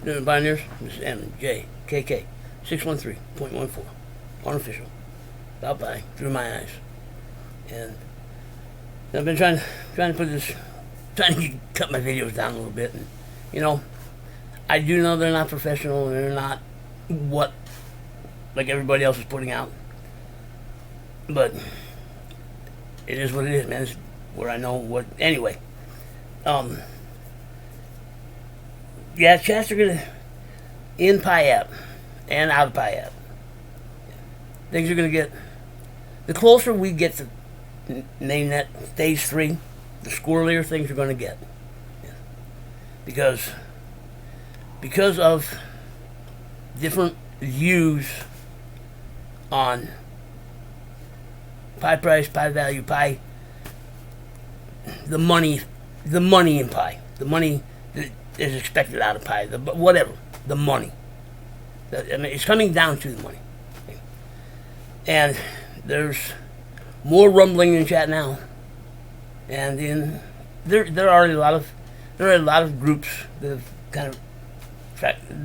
New Pioneers, this is mjkk613.14. Unofficial. About by through my eyes. And I've been trying to cut my videos down a little bit. And, I do know they're not professional and they're not what like everybody else is putting out. But it is what it is, man. It's where I know what. Anyway, chats are gonna in Pi app and out of Pi app. Things are gonna get the closer we get to mainnet stage 3, the squirrelier things are gonna get, because of different views on Pi price, Pi value, Pi, the money in Pi, the money that is expected out of Pi, the money. It's coming down to the money. And there's more rumbling in chat now, and there are a lot of groups that have kind of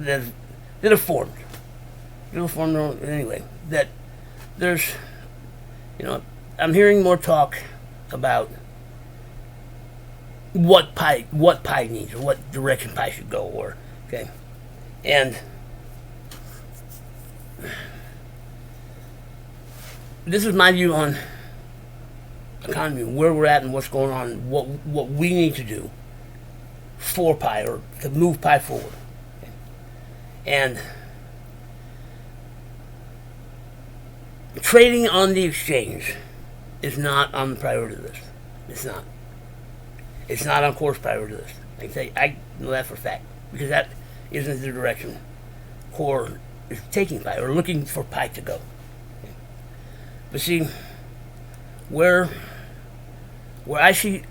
that have formed. Anyway, that there's, I'm hearing more talk about what Pi needs, or what direction Pi should go, and this is my view on economy, where we're at and what's going on, what we need to do for Pi, or to move Pi forward. And trading on the exchange is not on the priority list. It's not. It's not on Core's priority list. I know that for a fact, because that isn't the direction Core is taking Pi, or looking for Pi to go. But see, where I see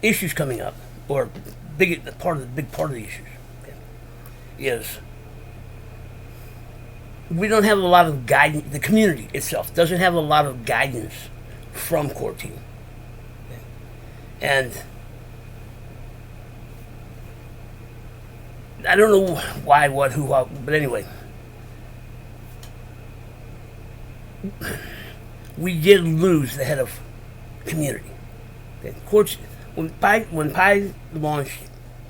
issues coming up, or big part of the issues, is we don't have a lot of guidance. The community itself doesn't have a lot of guidance from Core Team, and I don't know why, what, who, how, but anyway, we did lose the head of community. When Pi launched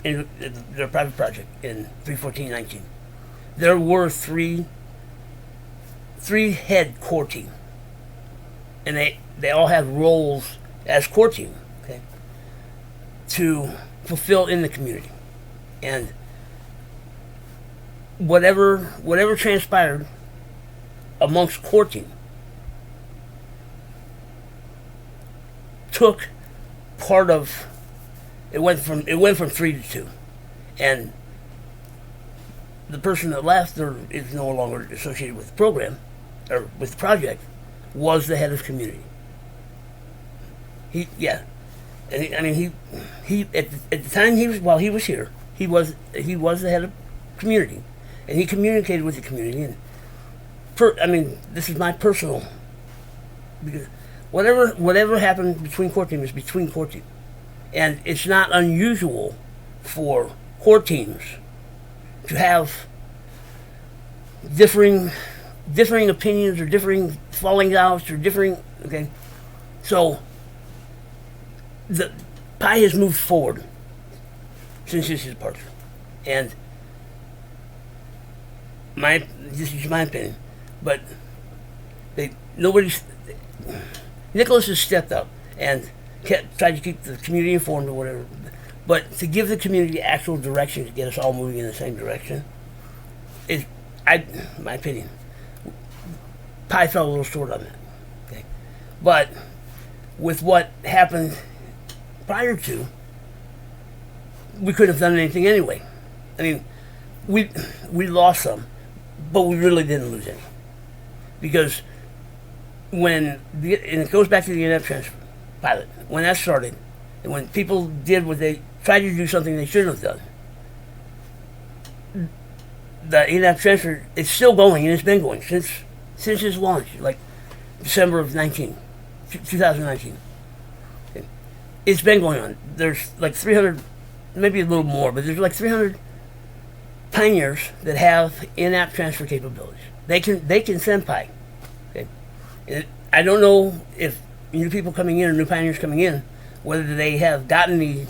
in their private project in 3.14.19, there were three head core team, and they all had roles as core team, to fulfill in the community. And whatever transpired amongst core team took part of it. Went from 3 to 2, and the person that left, or is no longer associated with the program or with the project, was the head of community. He at the time while he was here, he was the head of community, and he communicated with the community. And this is my personal, because whatever happened between core team is between core team, and it's not unusual for core teams to have differing opinions, or differing falling outs, or differing. So the Pi has moved forward since his departure, and this is my opinion, but Nicholas has stepped up and tried to keep the community informed, or whatever, but to give the community actual direction to get us all moving in the same direction is, my opinion, Pi fell a little short on that. But with what happened prior to, we couldn't have done anything anyway. We lost some, but we really didn't lose any, because and it goes back to the in-app transfer pilot, when that started, and when people did what they tried to do, something they shouldn't have done. The in-app transfer, it's still going, and it's been going since its launch, like December of 2019. It's been going on. There's like 300, maybe a little more, but there's like 300 pioneers that have in-app transfer capabilities. They can send Pi. Okay? And I don't know if new people coming in or new pioneers coming in, whether they have gotten the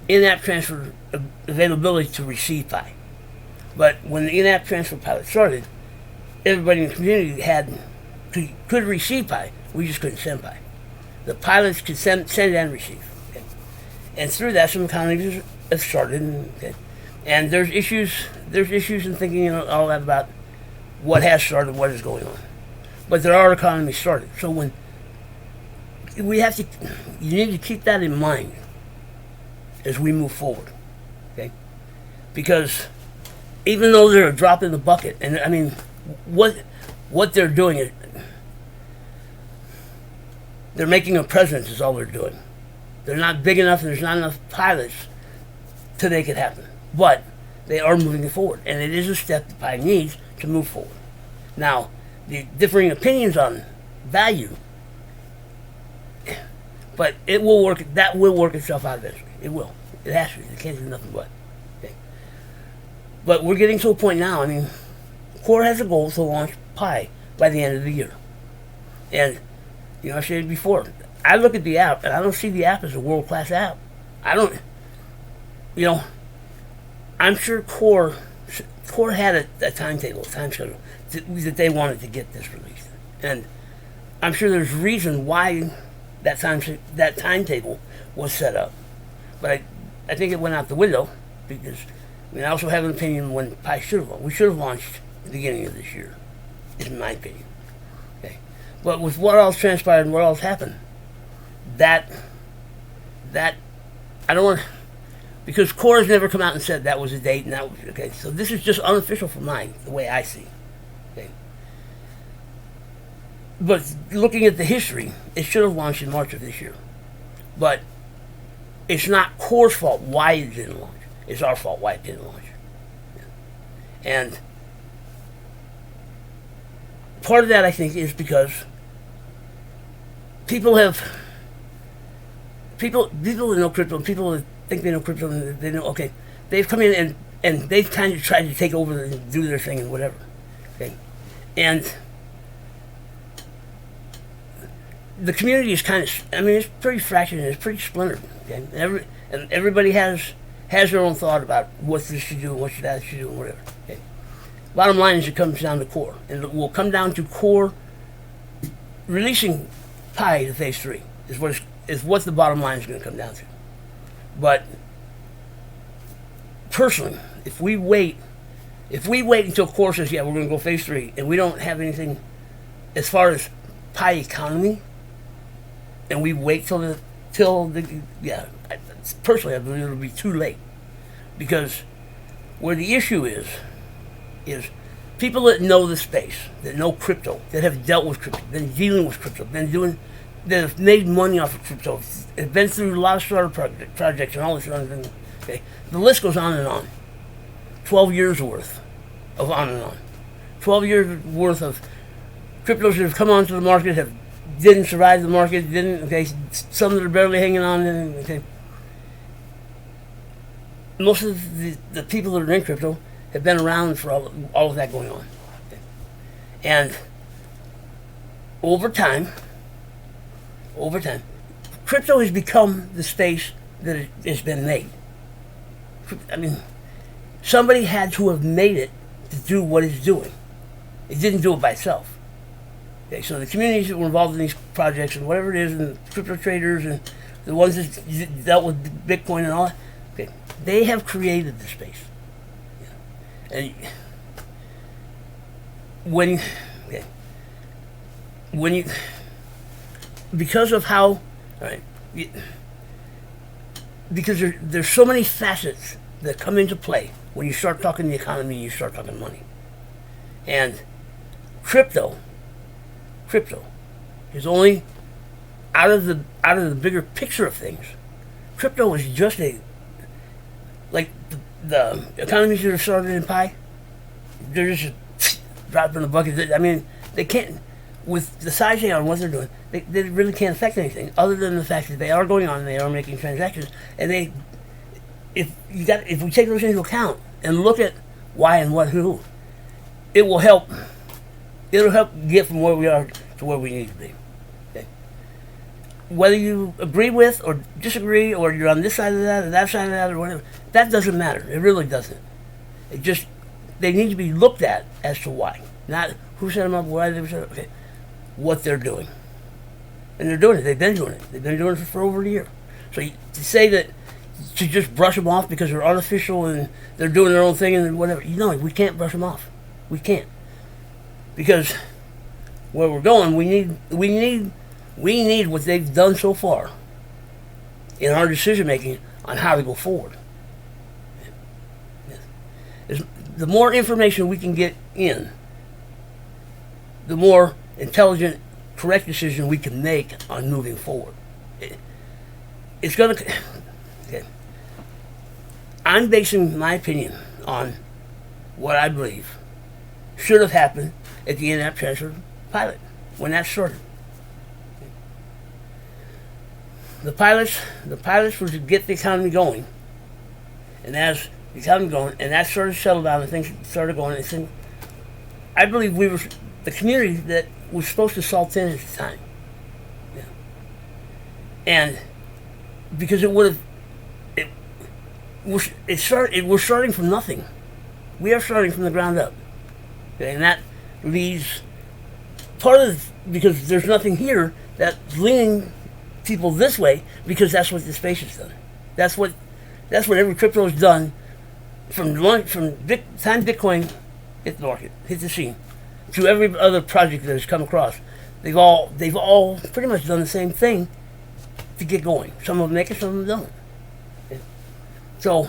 in-app transfer availability to receive Pi. But when the in-app transfer pilot started, everybody in the community could receive Pi. We just couldn't send Pi. The pilots could send and receive. Okay? And through that, some economies have started. Okay? And there's issues in thinking and all that about what has started, what is going on. But there are economies started. So when you need to keep that in mind as we move forward. Okay? Because even though they're a drop in the bucket, and I mean, what they're doing is they're making a presence is all they're doing. They're not big enough and there's not enough pilots to make it happen. But they are moving it forward, and it is a step the Pi needs to move forward. Now, the differing opinions on value, but it will work. That will work itself out eventually. It will. It has to. It can't do nothing but. Okay. But we're getting to a point now. I mean, Core has a goal to launch Pi by the end of the year, and I said it before. I look at the app, and I don't see the app as a world-class app. I don't. I'm sure Core had a timetable, a time schedule that they wanted to get this released, and I'm sure there's reason why that timetable was set up. But I think it went out the window because I also have an opinion when Pi should have launched. We should have launched at the beginning of this year, is my opinion. Okay, but with what else transpired and what else happened, that I don't want. Because Core has never come out and said that was a date and that was okay. So this is just unofficial for the way I see. Okay. But looking at the history, it should have launched in March of this year. But it's not Core's fault why it didn't launch. It's our fault why it didn't launch. Yeah. And part of that, I think, is because people that know crypto, people that think they know crypto, and they know, okay, they've come in and they've kind of tried to take over and do their thing and whatever. Okay. And the community is it's pretty fractured and it's pretty splintered. Okay? And everybody has their own thought about what this should do and what that should do and whatever. Okay? Bottom line is it comes down to Core. And it will come down to Core releasing Pi to phase 3 is what the bottom line is going to come down to. But personally, if we wait until Core says, yeah, we're going to go phase 3, and we don't have anything as far as Pi economy, and we wait personally, I believe it'll be too late. Because where the issue is people that know the space, that know crypto, that have dealt with crypto, been dealing with crypto, that have made money off of crypto, have been through a lot of startup projects and all this other thing. Okay, the list goes on and on. 12 years worth of on and on. 12 years worth of cryptos that have come onto the market didn't survive the market. Some that are barely hanging on. Okay, most of the people that are in crypto have been around for all of that going on. Okay. And over time, crypto has become the space that it has been made. I mean, somebody had to have made it to do what it's doing. It didn't do it by itself. Okay, so the communities that were involved in these projects and whatever it is, and the crypto traders and the ones that dealt with Bitcoin and all that, okay, they have created the space. And because of how, all right, because there's so many facets that come into play when you start talking the economy and you start talking money. And crypto is only out of the bigger picture of things. Crypto is just like the economies that are started in Pi. They're just a drop in the bucket. I mean, they can't, with the size they are and what they're doing, they really can't affect anything other than the fact that they are going on and they are making transactions. And if we take those into account, and look at why and what who. It will help. It'll help get from where we are to where we need to be. Okay? Whether you agree with or disagree, or you're on this side of that or that side of that or whatever, that doesn't matter. It really doesn't. It just, they need to be looked at as to why, not who set them up, why they were set up. Okay, what they're doing, and they're doing it. They've been doing it. They've been doing it for over a year. So to say that, to just brush them off because they're unofficial and they're doing their own thing and whatever, we can't brush them off. We can't, because where we're going, we need what they've done so far in our decision making on how to go forward. The more information we can get in, the more intelligent, correct decision we can make on moving forward. It's going to... Okay. I'm basing my opinion on what I believe should have happened at the in-app transfer pilot, when that started. The pilots were to get the economy going, and as the economy going, and that sort of settled down, and things started going. And I believe we were the community that was supposed to salt in at the time, yeah. And because it would have, we're starting from nothing. We are starting from the ground up, okay? And that leads because there's nothing here that's leaning people this way, because that's what the space has done. That's what every crypto has done from time Bitcoin hit the market, hit the scene, to every other project that has come across. They've all pretty much done the same thing to get going. Some of them make it, some of them don't. Okay. So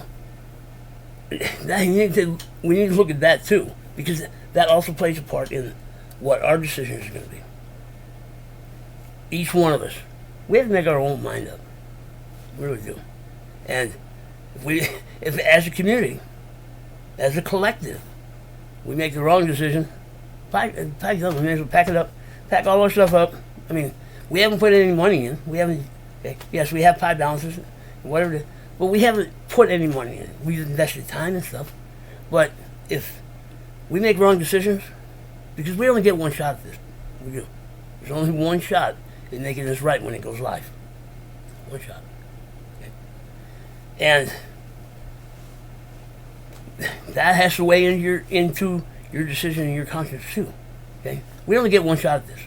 we need to look at that too, because that also plays a part in what our decisions are going to be. Each one of us, we have to make our own mind up. We really do. And if as a community, as a collective, we make the wrong decision, pack it up. We may as well pack it up, pack all our stuff up. I mean, we haven't put any money in. We haven't. Okay, yes, we have Pi balances, whatever it is, but we haven't put any money in. We've invested time and stuff. But if we make wrong decisions, because we only get one shot at this, we do. There's only one shot at making this right when it goes live. One shot. Okay. And that has to weigh into your decision and your conscience too. Okay? We only get one shot at this.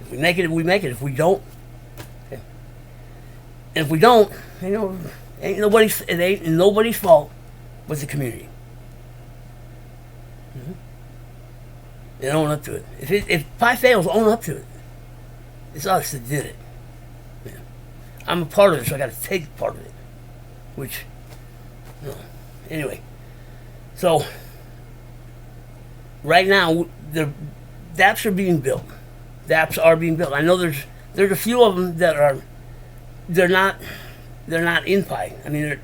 If we make it, we make it. If we don't, okay. And if we don't, it ain't nobody's fault but the community. Mm-hmm. And own up to it. If Pi fails, own up to it. It's us that did it. Yeah. I'm a part of it, so I got to take part of it. Which, anyway. So, right now, the dApps are being built. dApps are being built. I know there's a few of them that they're not in Pi. I mean,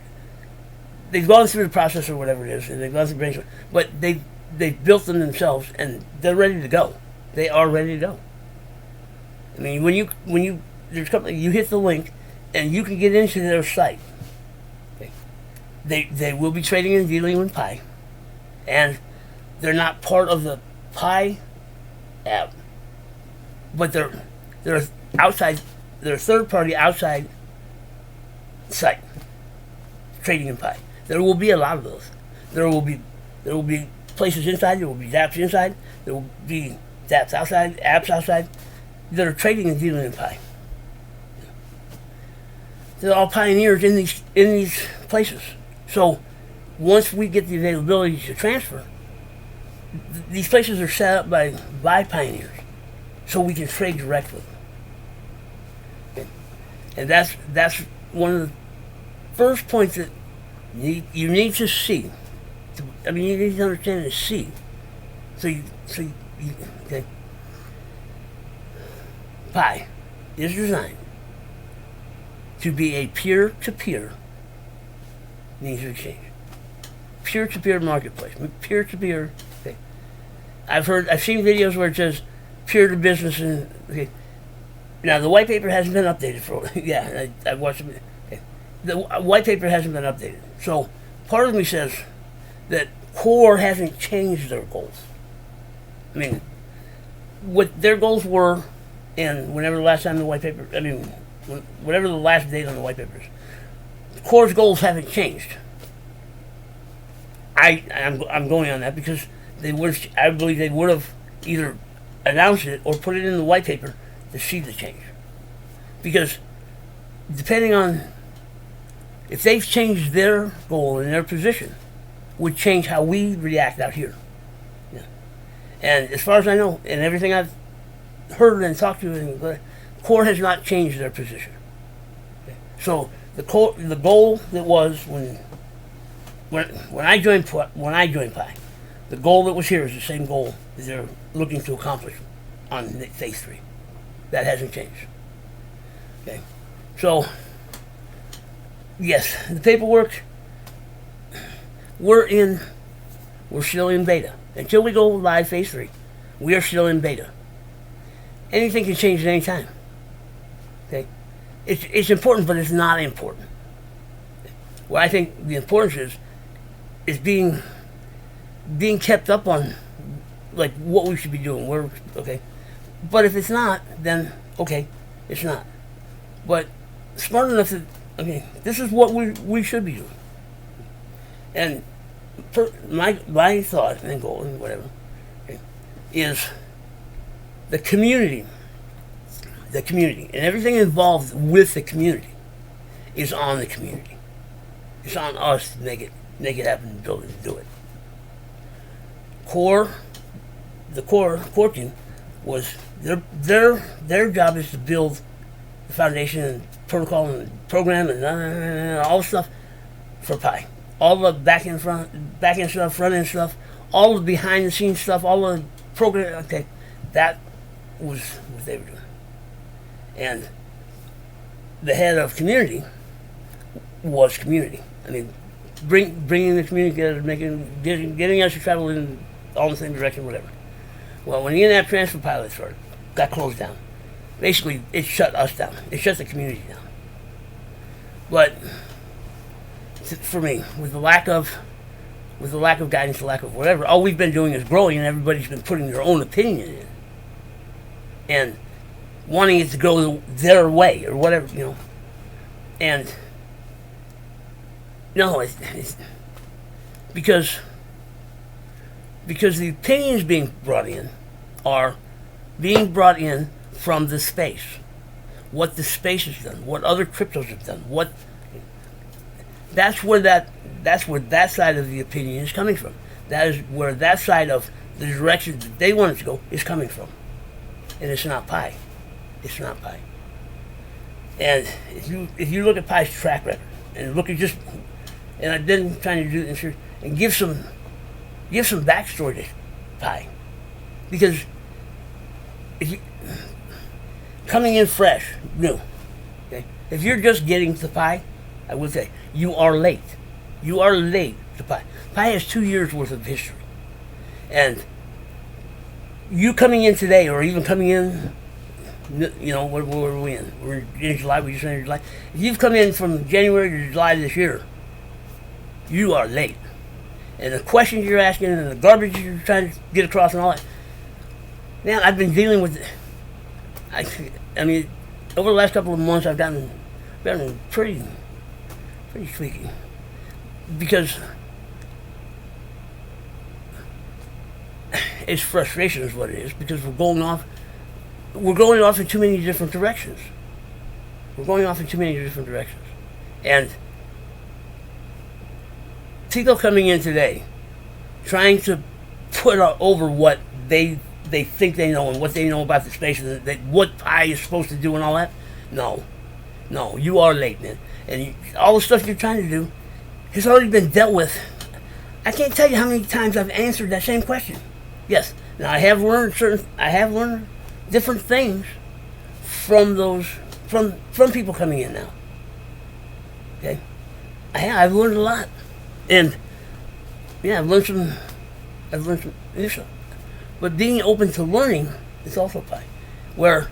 they've gone through the process or whatever it is, and they've gone through brainstorming, but they've built them themselves, and they're ready to go. They are ready to go. I mean, when you you hit the link, and you can get into their site. Okay. They will be trading and dealing with Pi, and they're not part of the Pi app, but they're outside. They're a third party outside site trading in Pi. There will be a lot of those. There will be places inside. There will be dApps inside. There will be dApps outside, apps outside that are trading and dealing in Pi. They're all pioneers in these places. So once we get the availability to transfer, these places are set up by pioneers, so we can trade direct with them. Okay. And that's one of the first points that you need to see. You need to understand and see. Okay. Pi is designed to be a peer-to-peer means of exchange. Peer-to-peer marketplace. Peer-to-peer. Okay. I've seen videos where it says peer-to-business, and okay. Now the white paper hasn't been updated for. Yeah, I watched it. Okay. The white paper hasn't been updated. So part of me says, that CORE hasn't changed their goals. I mean, what their goals were, and whenever the last time the white paper, whatever the last date on the white papers, CORE's goals haven't changed. I'm going on that because I believe they would have either announced it or put it in the white paper to see the change. Because depending on if they've changed their goal and their position, would change how we react out here. Yeah. And as far as I know, and everything I've heard and talked to, CORE has not changed their position. Okay. So the goal that was when I joined PI, the goal that was here is the same goal that they're looking to accomplish on phase 3. That hasn't changed. Okay. So yes, the paperwork, we're still in beta. Until we go live phase 3, we are still in beta. Anything can change at any time. Okay? It's important, but it's not important. What I think the importance is being kept up on, like, what we should be doing. Okay? But if it's not, then okay, it's not. But smart enough that, okay, this is what we should be doing. And my thought and goal and whatever, okay, is the community, and everything involved with the community is on the community. It's on us to make it happen and build it and do it. The core team was their job is to build the foundation and protocol and program and all the stuff for PI. All the back end stuff, front end stuff, all the behind the scenes stuff, all the program. Okay, that was what they were doing. And the head of community was community. I mean, bringing the community together, getting us to travel in all the same direction, whatever. Well, when the in-app transfer pilot started, got closed down. Basically, it shut us down. It shut the community down. But for me, with the lack of guidance, the lack of whatever, all we've been doing is growing, and everybody's been putting their own opinion in, and wanting it to go their way or whatever, And no, it's because the opinions being brought in are being brought in from the space. What the space has done, what other cryptos have done, that's where that side of the opinion is coming from. That is where that side of the direction that they want it to go is coming from. And it's not PI. It's not PI. And if you look at PI's track record and look at and I've been trying to do this here and give some backstory to PI, because if you coming in fresh, new, okay, if you're just getting to PI, I would say you are late. You are late to PI. PI has 2 years worth of history, and you coming in today, or even coming in, what are we in? We're in July. We just entered July. If you've come in from January to July this year, you are late. And the questions you're asking and the garbage you're trying to get across and all that. Man, I've been dealing with it. I mean, over the last couple of months, I've gotten pretty squeaky, because it's frustration is what it is, because we're going off in too many different directions. And people coming in today trying to put over what they think they know and what they know about the space and what PI is supposed to do and all that. No, you are late, man. And all the stuff you're trying to do has already been dealt with. I can't tell you how many times I've answered that same question. Yes, now I have learned different things from people coming in now. Okay, I've learned a lot, and yeah, I've learned some new stuff. But being open to learning is also PI. Where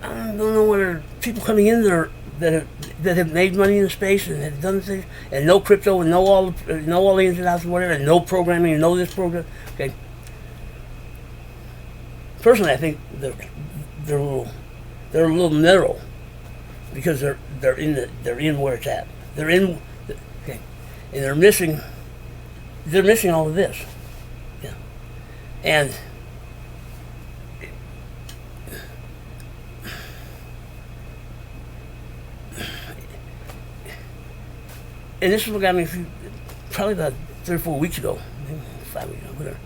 I don't know whether people coming in there that have made money in the space and have done things, and know crypto and know all the ins and outs and whatever, and know programming and know this program. Okay. Personally, I think they're a little narrow because they're in where it's at. They're in, okay, and they're missing all of this. Yeah, and this is what got me probably about 3 or 4 weeks ago, maybe 5 weeks ago, whatever.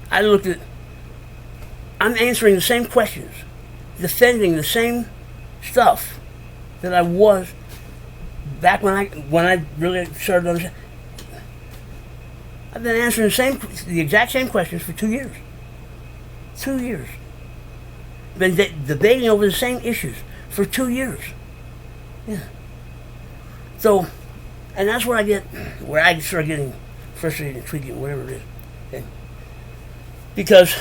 I looked at. I'm answering the same questions, defending the same stuff that I was back when I really started to understand. I've been answering the exact same questions for 2 years. 2 years. Been debating over the same issues for 2 years. Yeah. So, and that's where I start getting frustrated and tweaking, whatever it is. Okay. Because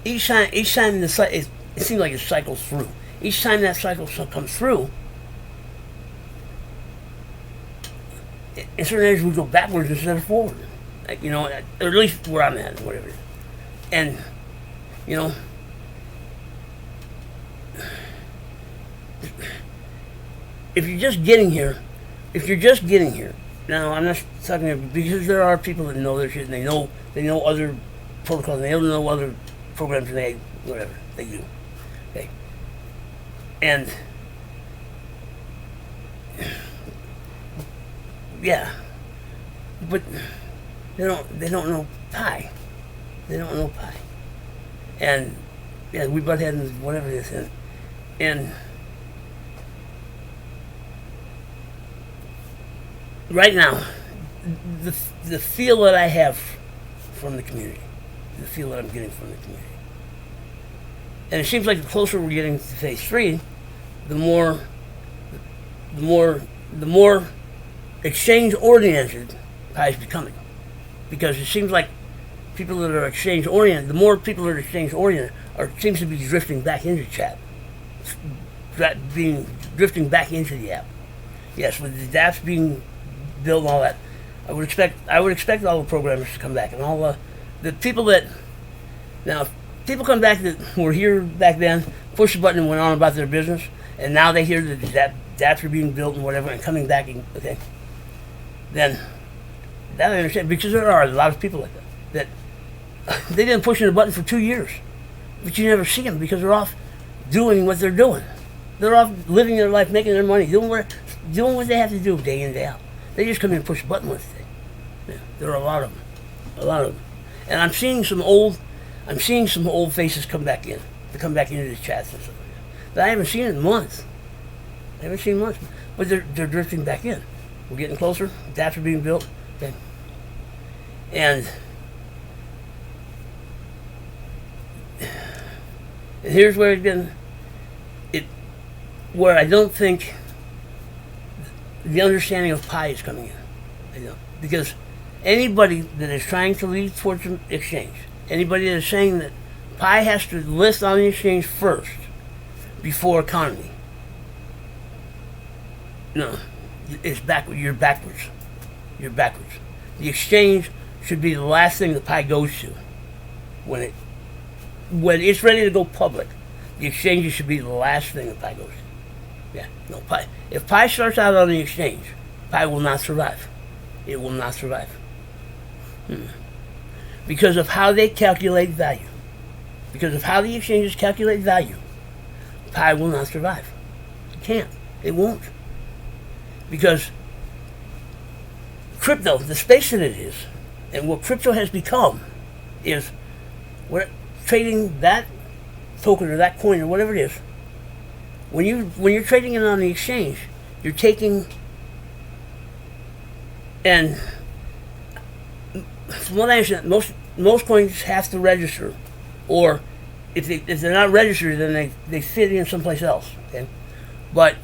each time it seems like it cycles through. Each time that cycle comes through, in certain areas we go backwards instead of forward. Like, or at least where I'm at, whatever it is. And, if you're just getting here, now I'm not talking about, because there are people that know their shit and they know other protocols, and they don't know other programs, and whatever they do. Okay. And yeah, but they don't know pi. They don't know pi. And yeah, we butt heads and whatever it is, and right now, the feel that I have from the community, the feel that I'm getting from the community, and it seems like the closer we're getting to phase 3, the more exchange oriented pi is becoming, because it seems like people that are exchange oriented, the more people that are exchange oriented seems to be drifting back into chat, drifting back into the app. Yes, with the apps being built and all that, I would expect all the programmers to come back, and all the people that now people come back that were here back then, push the button and went on about their business, and now they hear that apps are being built and whatever, and coming back. Okay, then that I understand, because there are a lot of people like that they didn't push the button for 2 years, but you never see them because they're off doing what they're doing. They're off living their life, making their money, doing what they have to do day in, day out. They just come in and push the button one day. Yeah, there are a lot of them, and I'm seeing some old faces come back into the chats and stuff like that. But I haven't seen in months. But they're drifting back in. We're getting closer. Dapps are being built. Okay. And here's where where I don't think the understanding of pi is coming in. Because anybody that is trying to lead towards an exchange, anybody that is saying that pi has to list on the exchange first before economy, no, it's backward. You're backwards. The exchange should be the last thing that pi goes to when it's ready to go public. The exchanges should be the last thing that pi goes to. Yeah, no, pi. If pi starts out on the exchange, pi will not survive. It will not survive. Because of how they calculate value. Because of how the exchanges calculate value, pi will not survive. It can't. It won't. Because crypto, the space that it is, and what crypto has become, is we're trading that token or that coin or whatever it is. When you're trading it on the exchange, you're taking, and from what I understand, most coins have to register, or if they're not registered, then they fit in someplace else. Okay, but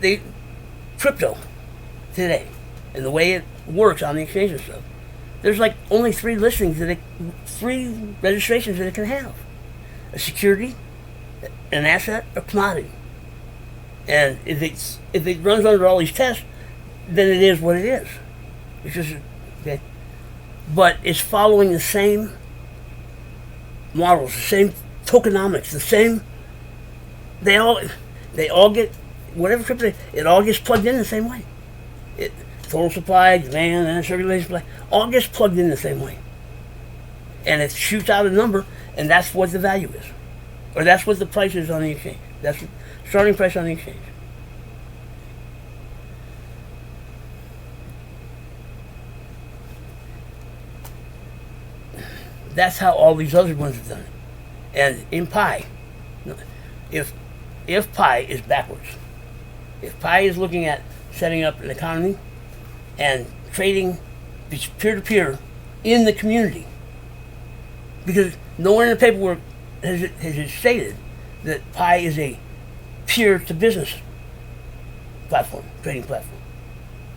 they crypto today, and the way it works on the exchange and stuff, there's like only 3 registrations that it can have: a security, an asset, or commodity. And if it runs under all these tests, then it is what it is. It's just okay. But it's following the same models, the same tokenomics, the same. They all get whatever crypto. It all gets plugged in the same way. Total supply, demand, and circulation supply all gets plugged in the same way, and it shoots out a number, and that's what the value is, or that's what the price is on the exchange. That's the starting price on the exchange. That's how all these other ones have done it. And in Pi, if Pi is backwards, if Pi is looking at setting up an economy and trading peer-to-peer in the community, because nowhere in the paperwork has it stated that Pi is a peer-to-business platform, trading platform.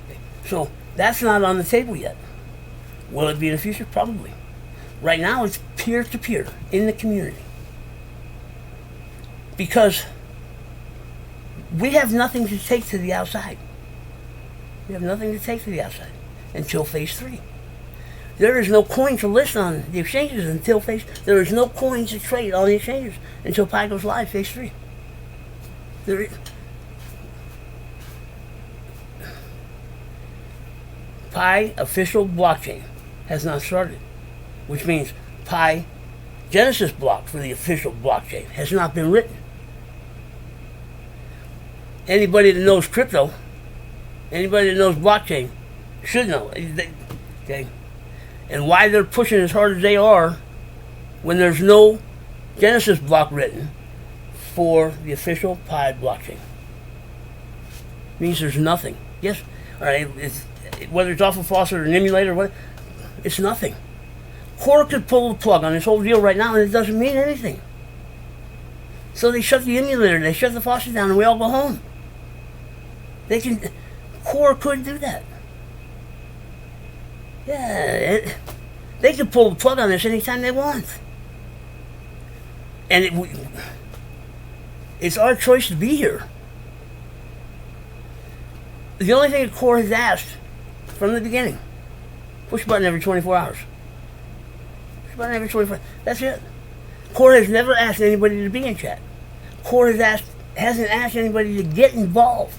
Okay. So that's not on the table yet. Will it be in the future? Probably. Right now it's peer-to-peer in the community. Because we have nothing to take to the outside. We have nothing to take to the outside until phase 3. There is no coin to list on the exchanges until there is no coins to trade on the exchanges until Pi goes live, phase 3. Pi official blockchain has not started, which means Pi Genesis block for the official blockchain has not been written. Anybody that knows crypto, anybody that knows blockchain should know. Okay? And why they're pushing as hard as they are when there's no Genesis block written for the official Pi blockchain. Means there's nothing. Yes, all right. Whether it's off a faucet or an emulator, or what, it's nothing. Core could pull the plug on this whole deal right now, and it doesn't mean anything. So they shut the emulator, they shut the faucet down, and we all go home. Core could do that. Yeah, they could pull the plug on this anytime they want. And it's our choice to be here. The only thing that Core has asked from the beginning, push a button every 24 hours. Push a button every 24 hours. That's it. Core has never asked anybody to be in chat. Core hasn't asked anybody to get involved.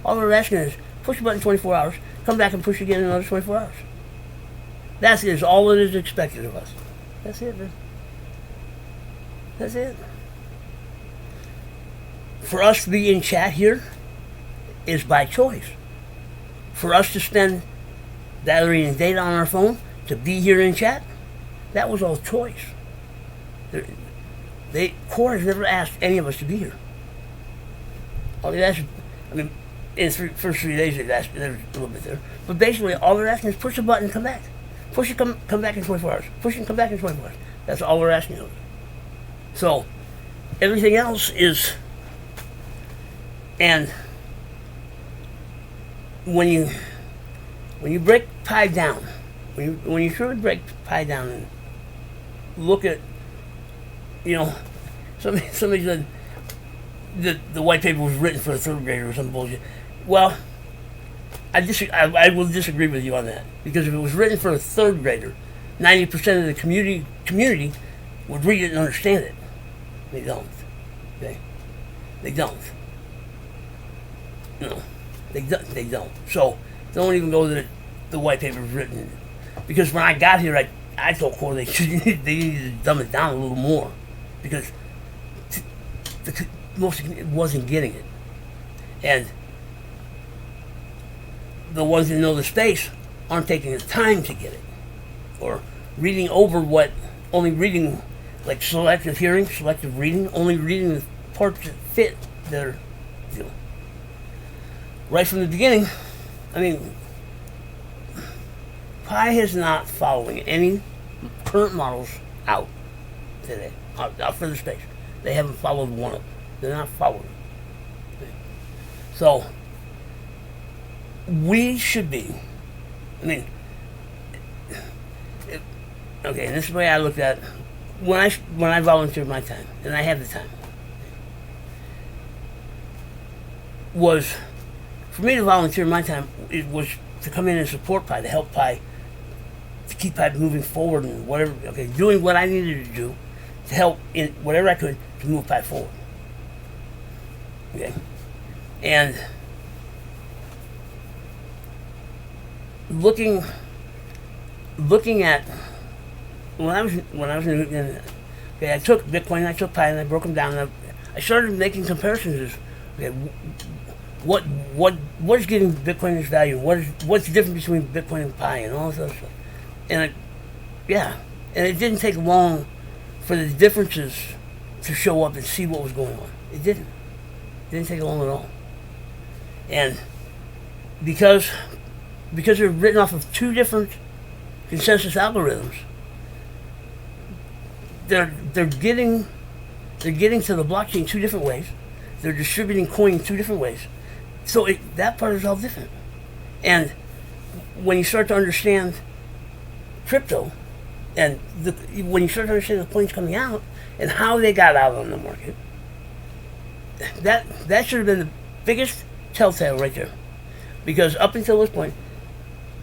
All they're asking is push a button 24 hours, come back and push again in another 24 hours. That is all that is expected of us. That's it, man. That's it. For us to be in chat here is by choice. For us to spend battery and data on our phone to be here in chat, that was all choice. Core has never asked any of us to be here. All they asked, in the first 3 days they've asked, there's a little bit there, but basically all they're asking is push a button and come back. Push it, come back in 24 hours. Push it, come back in 24 hours. That's all we're asking of. So everything else is, and when you break Pi down, when you truly break Pi down and look at, somebody said that the white paper was written for a third grader or some bullshit. Well, I will disagree with you on that, because if it was written for a third grader, 90% of the community would read it and understand it. They don't. Okay? They don't. No, they don't. So don't even go that the white paper was written, because when I got here, I told Core they needed to dumb it down a little more, because most of it wasn't getting it, and the ones that know the space aren't taking the time to get it, or reading over only reading like selective hearing, selective reading, only reading the parts that fit their deal. Right from the beginning, Pi is not following any current models out today, out for the space. They haven't followed one of them. They're not following. So we should be. Okay, and this is the way I looked at it. When I volunteered my time, and I have the time, was, for me to volunteer my time, it was to come in and support Pi, to help Pi, to keep Pi moving forward and whatever, okay, doing what I needed to do to help in whatever I could to move Pi forward. Okay. And looking at when I was in, okay, I took Bitcoin, I took Pi, and I broke them down. And I started making comparisons. Okay, what's giving Bitcoin its value? What's the difference between Bitcoin and Pi and all this other stuff? And it didn't take long for the differences to show up and see what was going on. It didn't take long at all. And because they're written off of two different consensus algorithms, they're getting to the blockchain two different ways. They're distributing coin two different ways. So that part is all different. And when you start to understand crypto, and when you start to understand the coins coming out and how they got out on the market, that should have been the biggest telltale right there. Because up until this point,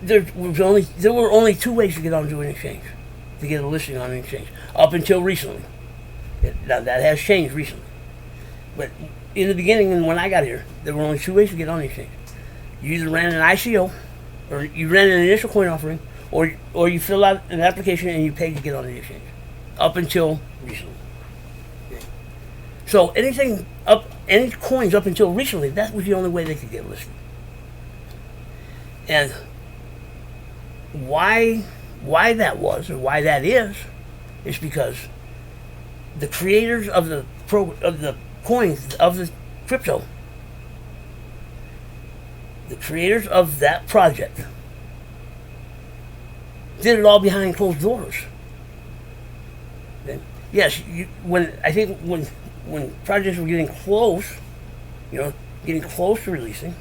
there were only two ways to get onto an exchange, to get a listing on an exchange, up until recently. Now that has changed recently. But in the beginning, and when I got here, there were only two ways to get on the exchange. You either ran an ICO, or you ran an initial coin offering, or you fill out an application and you pay to get on the exchange. Up until recently. Okay. So any coins up until recently, that was the only way they could get listed. And why that was, or why that is because the creators of the coins, of the crypto, the creators of that project did it all behind closed doors. Yes, when projects were getting close, getting close to releasing,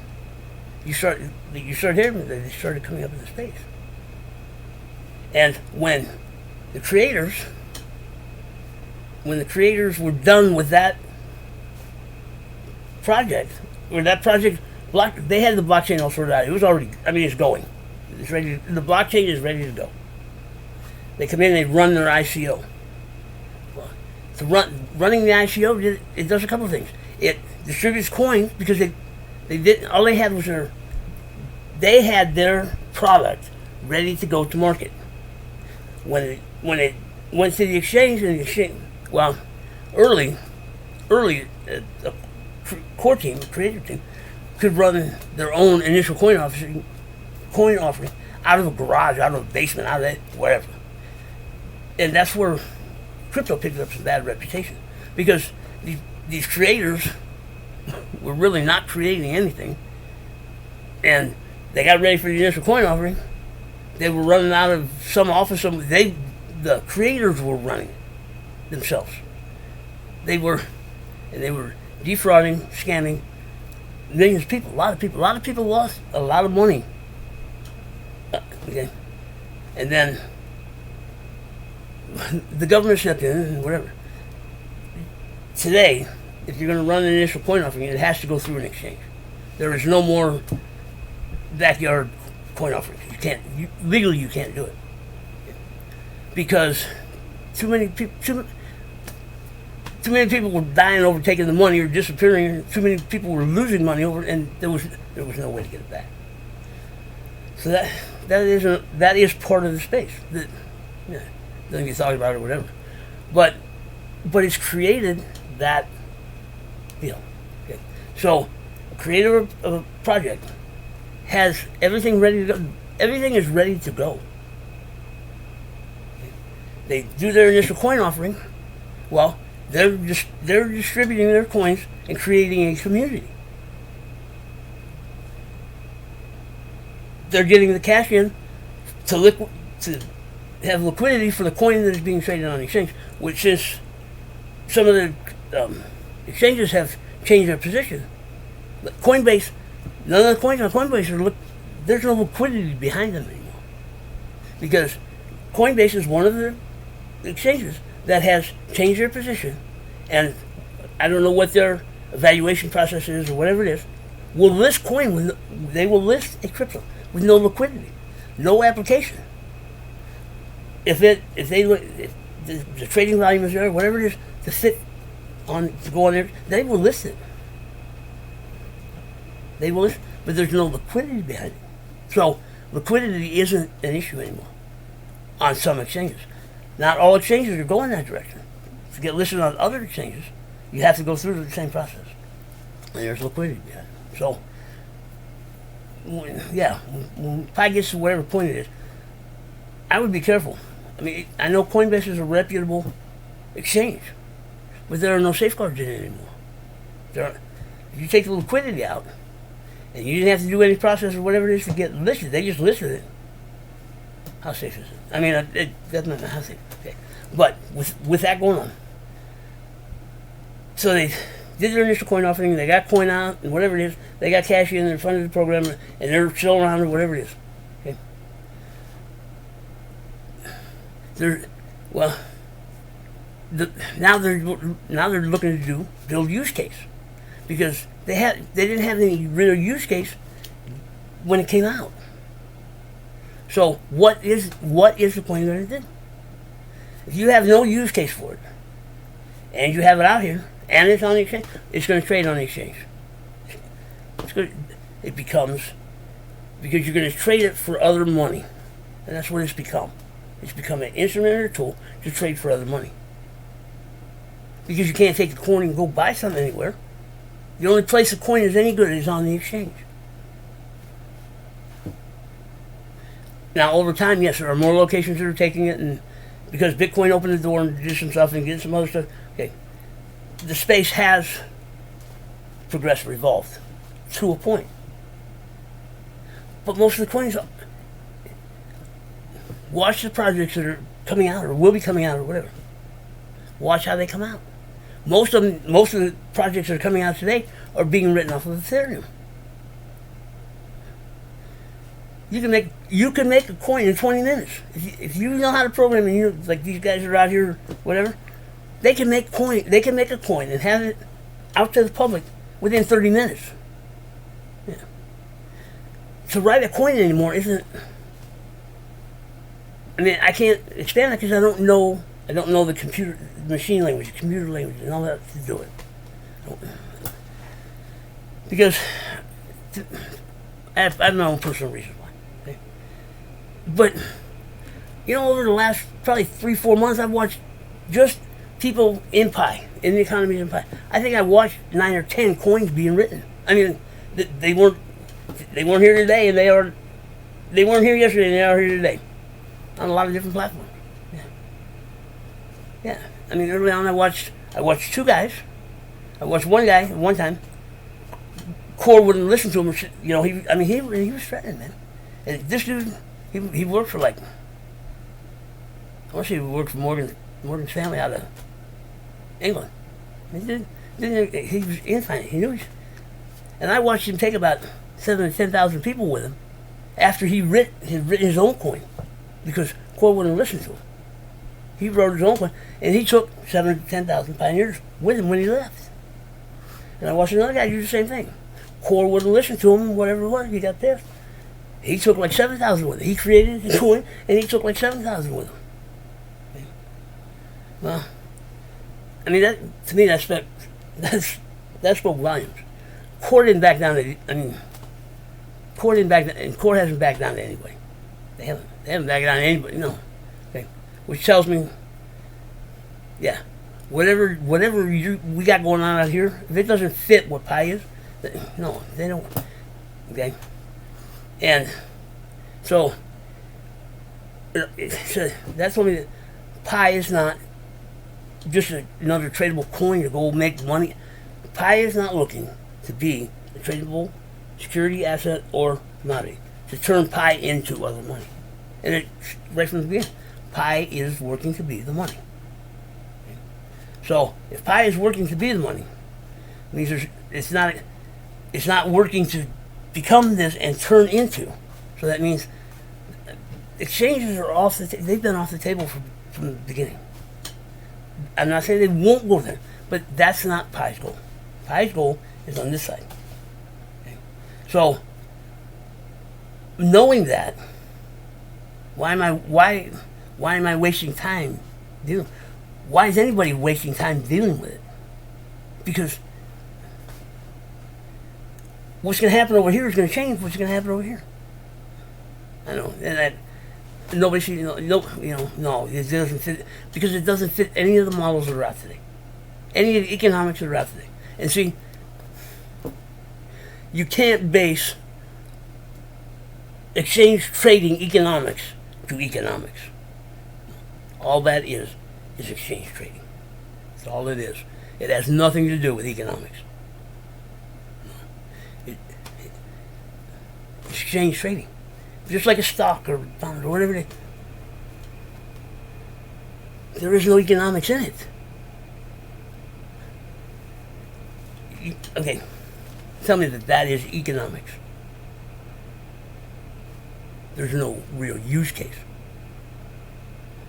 you start hearing that they started coming up in the space. And when the creators were done with that project, or that project they had the blockchain all sorted out. It was already, it's going. It's ready. The blockchain is ready to go. They come in and they run their ICO. So running the ICO, it does a couple of things. It distributes coins because they didn't. All they had was they had their product ready to go to market. When it went to the exchange, and the exchange, early, the core team, the creator team, could run their own initial coin offering out of a garage, out of a basement, out of that, wherever. And that's where crypto picked up some bad reputation, because these creators were really not creating anything, and they got ready for the initial coin offering. They were running out of some office. The creators were running it themselves. They were defrauding, scamming millions of people. A lot of people lost a lot of money. Okay, and then the government stepped in and whatever. Today, if you're going to run an initial coin offering, it has to go through an exchange. There is no more backyard coin offerings. Legally you can't do it, because too many people were dying over taking the money or disappearing. Too many people were losing money over, and there was no way to get it back. So that is part of the space that doesn't get talked about or whatever, but it's created that deal. Okay, so a creator of a project has everything ready to go. Everything is ready to go. They do their initial coin offering. Well, they're distributing their coins and creating a community. They're getting the cash in to have liquidity for the coin that is being traded on the exchange, which is some of the exchanges have changed their position. But Coinbase, none of the coins on Coinbase there's no liquidity behind them anymore, because Coinbase is one of the exchanges that has changed their position, and I don't know what their evaluation process is or whatever it is, will list coin they will list a crypto with no liquidity, no application. If the trading volume is there, whatever it is to go on there, they will list it. They will list, but there's no liquidity behind it. So liquidity isn't an issue anymore on some exchanges. Not all exchanges are going that direction. To get listed on other exchanges, you have to go through the same process. And there's liquidity behind it. So, when Pi gets to whatever point it is, I would be careful. I mean, I know Coinbase is a reputable exchange, but there are no safeguards in it anymore. If you take the liquidity out, and you didn't have to do any process or whatever it is to get listed, they just listed it. How safe is it? I mean, that's not how safe. Okay. But with that going on, so they did their initial coin offering, they got coin out, and whatever it is, they got cash in, they're funded the program, and they're still around or whatever it is. Okay. Now they're looking to build use case, because they didn't have any real use case when it came out. So what is the coin going to do? If you have no use case for it, and you have it out here, and it's on the exchange, it's going to trade on the exchange. It becomes, because you're going to trade it for other money, and that's what it's become. It's become an instrument or tool to trade for other money. Because you can't take the coin and go buy something anywhere. The only place the coin is any good is on the exchange. Now, over time, yes, there are more locations that are taking it, and because Bitcoin opened the door and did some stuff and did some other stuff, okay, the space has progressed, evolved to a point. But most of the coins, watch the projects that are coming out or will be coming out or whatever. Watch how they come out. Most of the projects that are coming out today are being written off of Ethereum. You can make a coin in 20 minutes if you know how to program, and like these guys are out here, whatever. They can make a coin and have it out to the public within 30 minutes. Yeah. To write a coin anymore isn't. I mean, I can't expand it because I don't know the machine language, computer language, and all that to do it. Because I have my own personal reasons why. Okay? But, over the last probably 3-4 months, I've watched just people in the economies in Pi. I think I watched 9 or 10 coins being written. I mean, they weren't here today, and they weren't here yesterday, and they are here today. On a lot of different platforms. Yeah. I mean, early on I watched 2 guys. I watched one guy at one time. Core wouldn't listen to him. He was threatening, man. And this dude, he worked for I want to say he worked for Morgan Stanley out of England. He was in finance. He knew. And I watched him take about 7,000 to 10,000 people with him after he written his own coin. Because Core wouldn't listen to him. He wrote his own coin, and he took 7,000 to 10,000 pioneers with him when he left. And I watched another guy do the same thing. Core wouldn't listen to him, whatever it was, he got pissed. He took 7,000 with him. He created his coin, and he took 7,000 with him. Okay. Well, I mean, to me, that spoke volumes. Core didn't back down. Core didn't back down, and Core hasn't backed down to anybody. They haven't backed down to anybody, no. Okay. Which tells me, whatever we got going on out here, if it doesn't fit what Pi is, no, they don't. Okay? And so, that's only that Pi is not just another tradable coin to go make money. Pi is not looking to be a tradable security asset or commodity, to turn Pi into other money. And right from the beginning, Pi is working to be the money. Okay? So if Pi is working to be the money, it means it's not working to become this and turn into. So that means exchanges are they've been off the table from the beginning. I'm not saying they won't go there, but that's not Pi's goal. Pi's goal is on this side. Okay? So, knowing that, why am I wasting time dealing? Why is anybody wasting time dealing with it? Because what's going to happen over here is going to change what's going to happen over here. I know, and that nobody should, no, it doesn't fit, because it doesn't fit any of the models that are out today, any of the economics that are out today. And see, you can't base exchange trading economics to economics. All that is exchange trading. That's all it is. It has nothing to do with economics. Exchange trading. Just like a stock or bond or whatever it is. There is no economics in it. Okay, tell me that is economics. There's no real use case.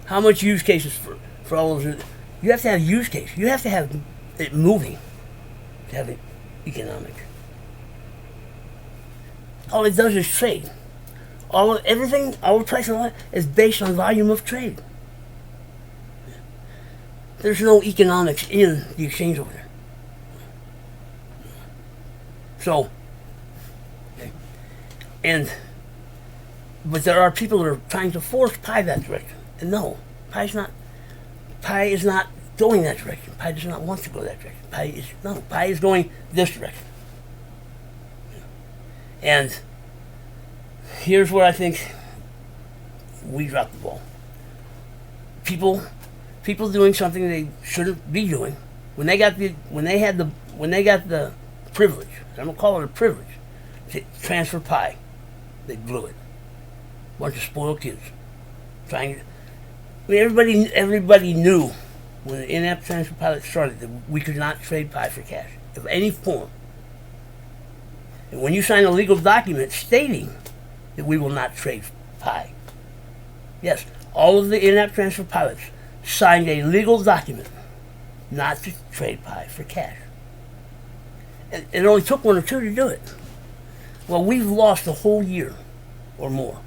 How much use cases for all those? You have to have use case. You have to have it moving to have it economic. All it does is trade. All the price and all that is based on volume of trade. There's no economics in the exchange over there. So, but there are people that are trying to force Pi that direction. And no, Pi is not going that direction. Pi does not want to go that direction. Pi is going this direction. And here's where I think we dropped the ball. People doing something they shouldn't be doing when they got the privilege. I'm gonna call it a privilege to transfer Pi. They blew it. Bunch of spoiled kids. Everybody knew when the in-app transfer pilot started that we could not trade Pi for cash of any form. And when you sign a legal document stating that we will not trade Pi, yes, all of the in-app transfer pilots signed a legal document not to trade Pi for cash. And it only took one or two to do it. Well, we've lost a whole year or more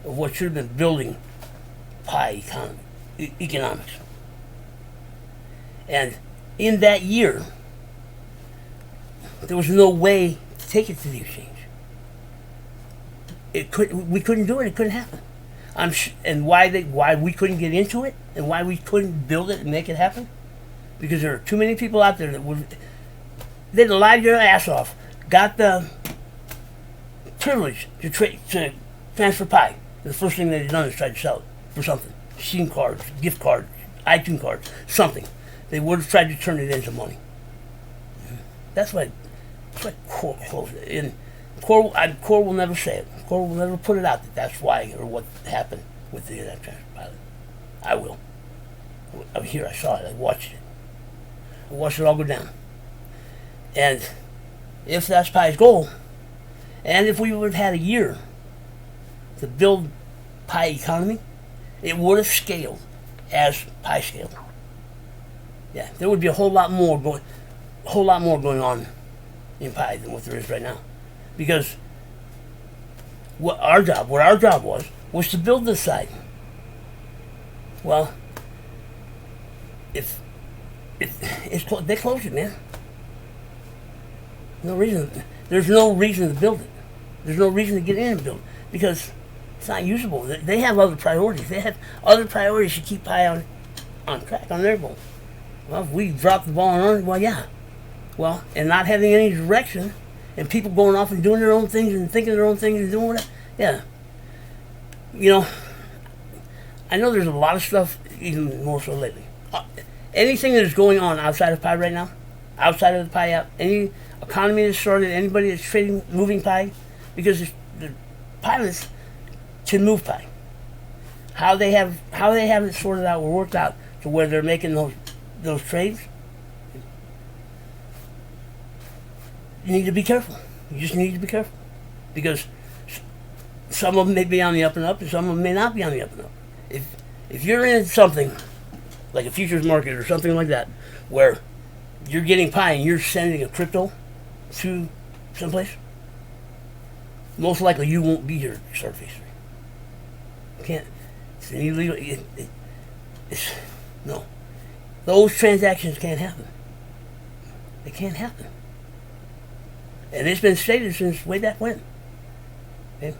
of what should have been building Pi economics. And in that year, there was no way to take it to the exchange. We couldn't do it. It couldn't happen. And why we couldn't get into it, and why we couldn't build it and make it happen, because there are too many people out there that they'd lied their ass off, got the privilege to transfer Pi. And the first thing they'd done is try to sell it for something. Steam cards, gift cards, iTunes cards, something. They would have tried to turn it into money. That's why Core closed it. And Core will never say it. Core will never put it out that that's why or what happened with the transfer pilot. I will. I'm here. I saw it. I watched it. I watched it all go down. And if that's Pi's goal, and if we would have had a year to build Pi economy, it would have scaled as Pi scaled. Yeah, there would be a whole lot more going on in Pi than what there is right now, because what our job was to build this side. Well, if they closed it, man. No reason. There's no reason to build it. There's no reason to get in and build it because it's not usable. They have other priorities. They have other priorities to keep Pi on track on their goal. Well, if we drop the ball on it, well, yeah. Well, and not having any direction, and people going off and doing their own things and thinking their own things and doing whatever. Yeah. You know, I know there's a lot of stuff, even more so lately. Anything that is going on outside of Pi right now, outside of the Pi app, any economy that's started, anybody that's trading, moving Pi, because the pilots can move Pi. How they have it sorted out or worked out to where they're making those trades. You need to be careful. You just need to be careful, because some of them may be on the up and up, and some of them may not be on the up and up. If you're in something like a futures market or something like that, where you're getting Pi and you're sending a crypto to someplace, most likely you won't be here to start phase 3. Can't. It's an illegal. It's no. Those transactions can't happen. They can't happen. And it's been stated since way back when. Okay?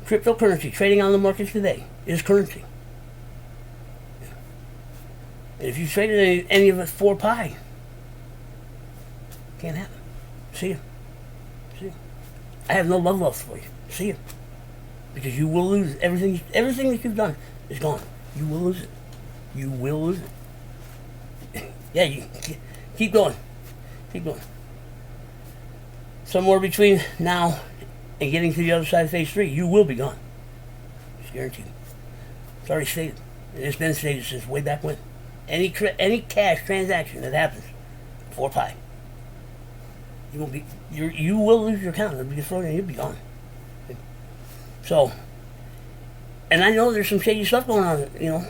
Cryptocurrency trading on the markets today is currency. And if you traded any of it for pi, can't happen. See you. See you. I have no love lost for you. See you. Because you will lose everything. Everything that you've done is gone. You will lose it. You will lose it. Yeah, you keep going. Keep going. Somewhere between now and getting to the other side of phase 3, you will be gone. It's guaranteed. It's already stated. And it's been stated since way back when. Any cash transaction that happens for pi, you won't be. You will lose your account. It'll be thrown and you'll be gone. So, and I know there's some shady stuff going on. You know,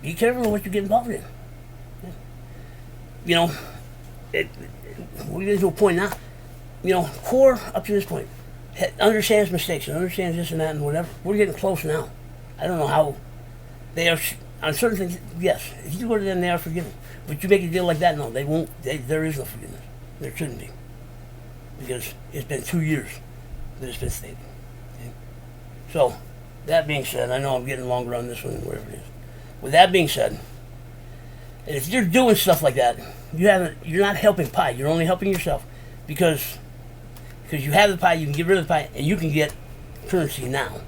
be careful of what you get involved in. You know, we're getting to a point now. You know, core up to this point understands mistakes and understands this and that and whatever. We're getting close now. I don't know how they are on certain things. Yes, if you go to them, they are forgiven. But you make a deal like that, no, they won't. There is no forgiveness. There shouldn't be, because it's been 2 years that it's been stated. Okay? So, that being said, I know I'm getting longer on this one than whatever it is. With that being said, if you're doing stuff like that, you're not helping pi. You're only helping yourself, because you have the pi, you can get rid of the pi, and you can get currency now.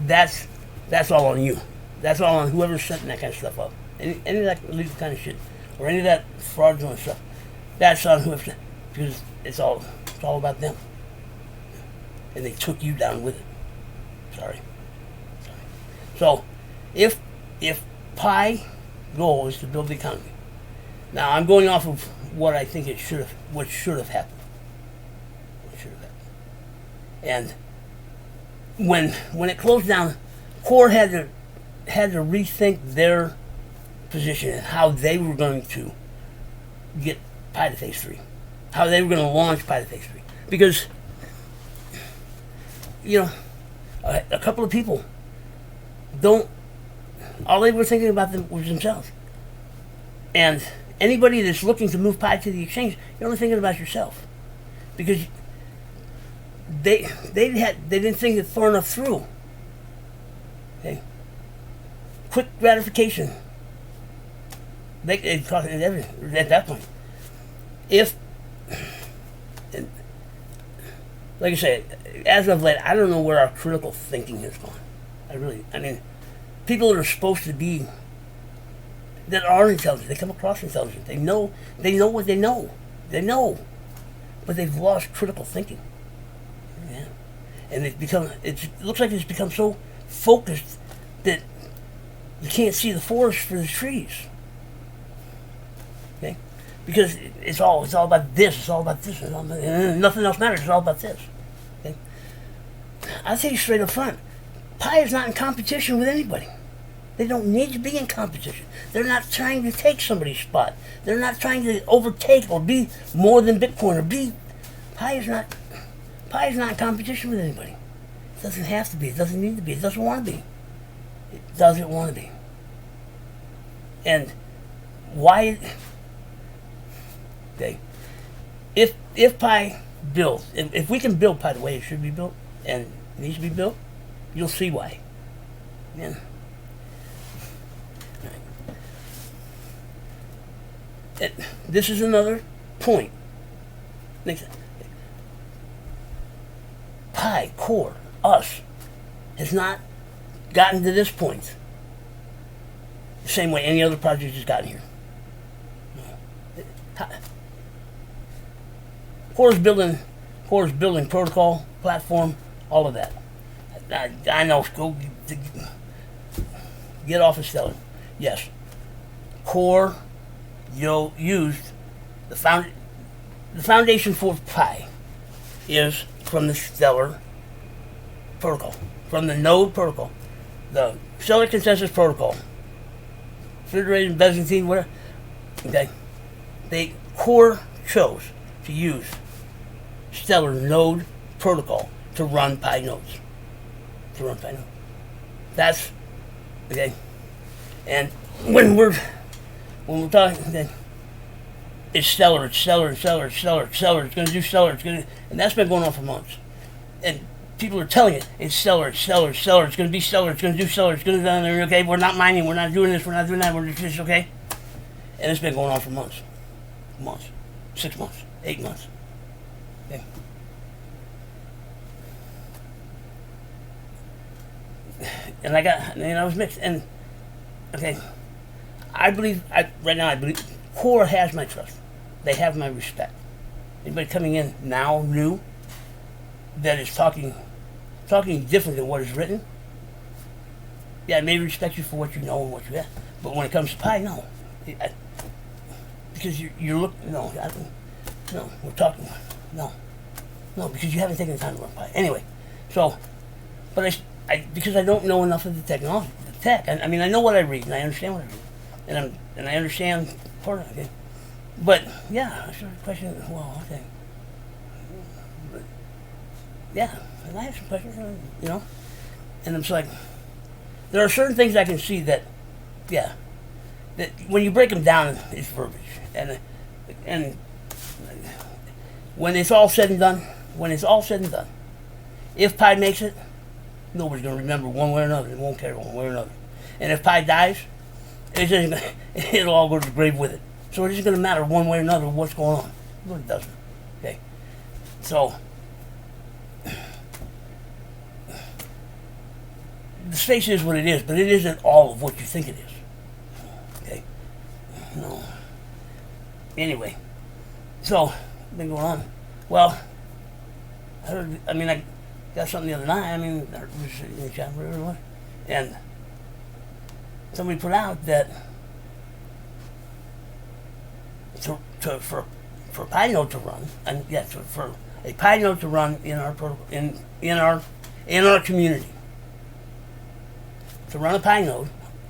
That's all on you. That's all on whoever's setting that kind of stuff up. Any of that illegal kind of shit, or any of that fraudulent stuff. That's on whoever, because it's all about them. And they took you down with it. Sorry. So, if pi goal is to build the economy. Now I'm going off of what I think what should have happened. And when it closed down, Core had to rethink their position and how they were going to get pi to phase 3, how they were going to launch pi to phase 3, because you know a couple of people all they were thinking about was themselves. And anybody that's looking to move pi to the exchange, you're only thinking about yourself, because they didn't think it far enough through. Okay, quick gratification. They caught it at that point. Like I say, as of late, I don't know where our critical thinking has gone. I mean, people that are supposed to be, that are intelligent, they come across intelligent. They know what they know. They know, but they've lost critical thinking. Yeah, and it looks like it's become so focused that you can't see the forest for the trees. Okay, because it's all about this. It's all about this. And nothing else matters. It's all about this. Okay, I'll tell you straight up front, pi is not in competition with anybody. They don't need to be in competition. They're not trying to take somebody's spot. They're not trying to overtake or be more than Bitcoin or be. Pi is not in competition with anybody. It doesn't have to be. It doesn't need to be. It doesn't want to be. It doesn't want to be. And why? Okay, if pi builds, if we can build pi the way it should be built and needs to be built, you'll see why. Yeah. This is another point. Pi, Core, us, has not gotten to this point the same way any other project has gotten here. Core's building protocol, platform, all of that. I know, go get off of Stellar. Yes. Core used the foundation for pi is from the Stellar protocol, from the node protocol, the Stellar consensus protocol, Federated Byzantine, whatever. Okay, Core chose to use Stellar node protocol to run Pi nodes. That's okay. And when we're talking, then it's stellar. It's going to do stellar. And that's been going on for months. And people are telling it, it's stellar. It's going to be stellar. It's going to do stellar. It's going to do down there. Okay, we're not mining. We're not doing this. We're not doing that. We're just okay. And it's been going on for months, 6 months, 8 months. Okay. And I was mixed. And okay, I believe Core has my trust. They have my respect. Anybody coming in now new that is talking different than what is written, yeah, I may respect you for what you know and what you have. But when it comes to Pi, no. Because you're looking, no, we're talking, no, because you haven't taken the time to run Pi. Anyway, so, but because I don't know enough of the technology, the tech. I mean, I know what I read and I understand what I read, and I understand part of it. Okay? But yeah, I started questioning. Well, okay, but, yeah, and I have some questions, and I'm just like, there are certain things I can see that, yeah, that when you break them down, it's verbiage, and when it's all said and done, if Pi makes it, nobody's going to remember one way or another. It won't care one way or another. And if Pi dies, it'll all go to the grave with it. So it isn't going to matter one way or another what's going on. It really doesn't. Okay. So the space is what it is, but it isn't all of what you think it is. Okay. No. Anyway, so been going on. Well, I got something the other night. In the chat, whatever it was, and somebody put out that for a Pi node to run, and for a Pi node to run in our in our community, to run a Pi node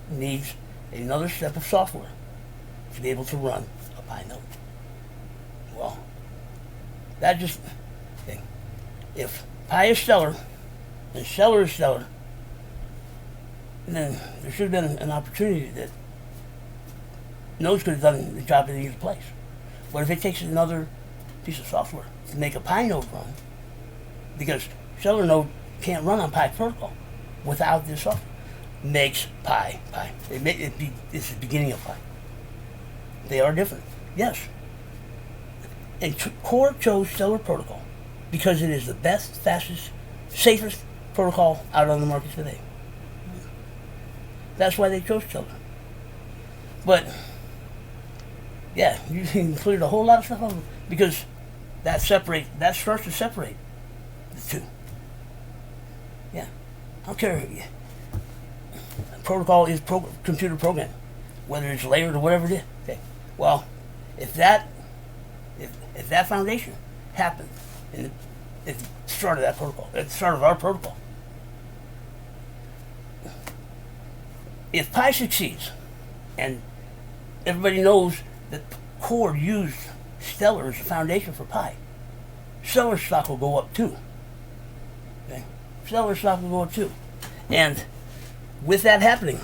needs another step of software to be able to run a Pi node. Well, that just okay. If Pi is stellar, and stellar is stellar, then there should have been an opportunity that nodes could have done the job in either place. But if it takes another piece of software to make a Pi node run, because stellar node can't run on Pi protocol without this software, makes Pi. It's the beginning of Pi. They are different, yes. And Core chose stellar protocol because it is the best, fastest, safest protocol out on the market today. That's why they chose stellar. But yeah, you included a whole lot of stuff on because that starts to separate the two. Yeah, I don't care. Protocol is computer programming, whether it's layered or whatever it is. Okay. Well, if that foundation happened at the start of that protocol, at the start of our protocol, if Pi succeeds, and everybody knows that Core used Stellar as a foundation for Pi, Stellar stock will go up too. Okay? Stellar stock will go up too. And with that happening,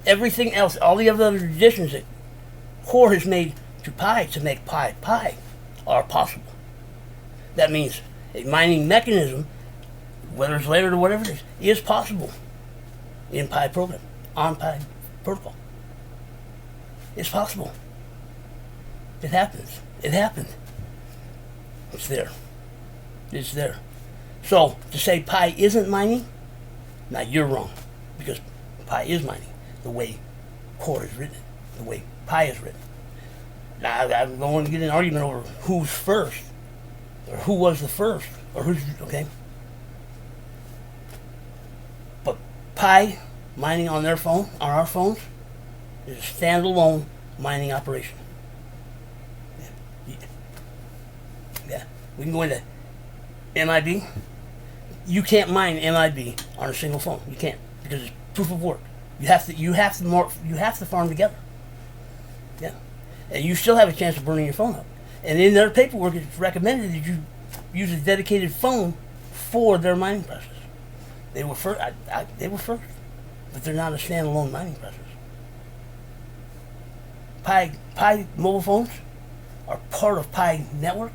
everything else, all the other additions that Core has made to Pi to make Pi are possible. That means a mining mechanism, whether it's layered or whatever it is possible in Pi program, on Pi protocol. It's possible. It happens. It happened. It's there. It's there. So to say Pi isn't mining, now you're wrong, because Pi is mining the way Core is written, the way Pi is written. Now I don't want to get an argument over who's first, or who was the first, or who's okay. But Pi mining on their phone, on our phones, is a standalone mining operation. Yeah. We can go into MIB. You can't mine MIB on a single phone. You can't, because it's proof of work. You have to farm together. Yeah. And you still have a chance of burning your phone up. And in their paperwork, it's recommended that you use a dedicated phone for their mining process. They were first, they were first, but they're not a standalone mining process. Pi mobile phones are part of Pi network,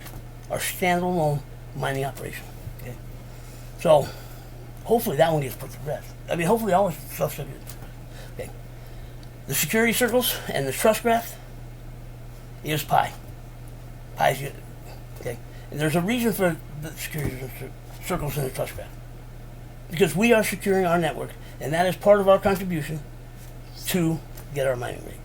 are standalone mining operation. Okay, so hopefully that one gets put to rest. I mean, hopefully all this stuff gets put to rest. Okay, the security circles and the trust graph is Pi. Pi's good. Okay, and there's a reason for the security circles and the trust graph, because we are securing our network, and that is part of our contribution to get our mining rate.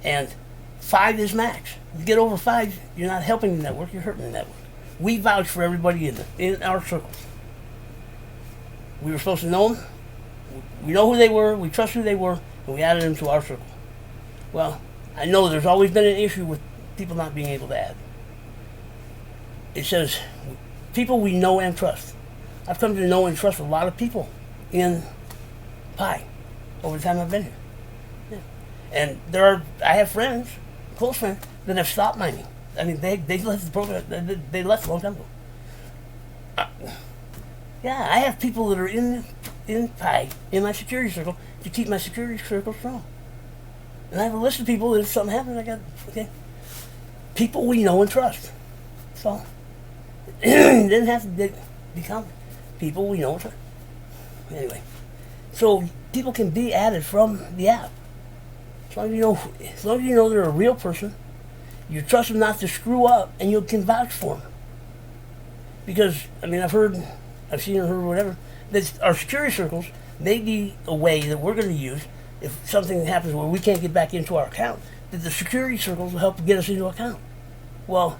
And 5 is max. You get over 5, you're not helping the network, you're hurting the network. We vouch for everybody in our circles. We were supposed to know them. We know who they were, we trust who they were, and we added them to our circle. Well, I know there's always been an issue with people not being able to add. It says, people we know and trust. I've come to know and trust a lot of people in Pi over the time I've been here. Yeah. And I have friends, close friends, that have stopped mining. I mean, they left the program, they left a long time ago. Yeah, I have people that are in Pi, in my security circle, to keep my security circle strong. And I have a list of people that if something happens, I got, okay, people we know and trust. So, it doesn't have to become people we know and trust. Anyway, so people can be added from the app. As long as you know they're a real person, you trust them not to screw up, and you can vouch for them. Because, I mean, I've seen or heard whatever, that our security circles may be a way that we're going to use if something happens where we can't get back into our account, that the security circles will help get us into account. Well,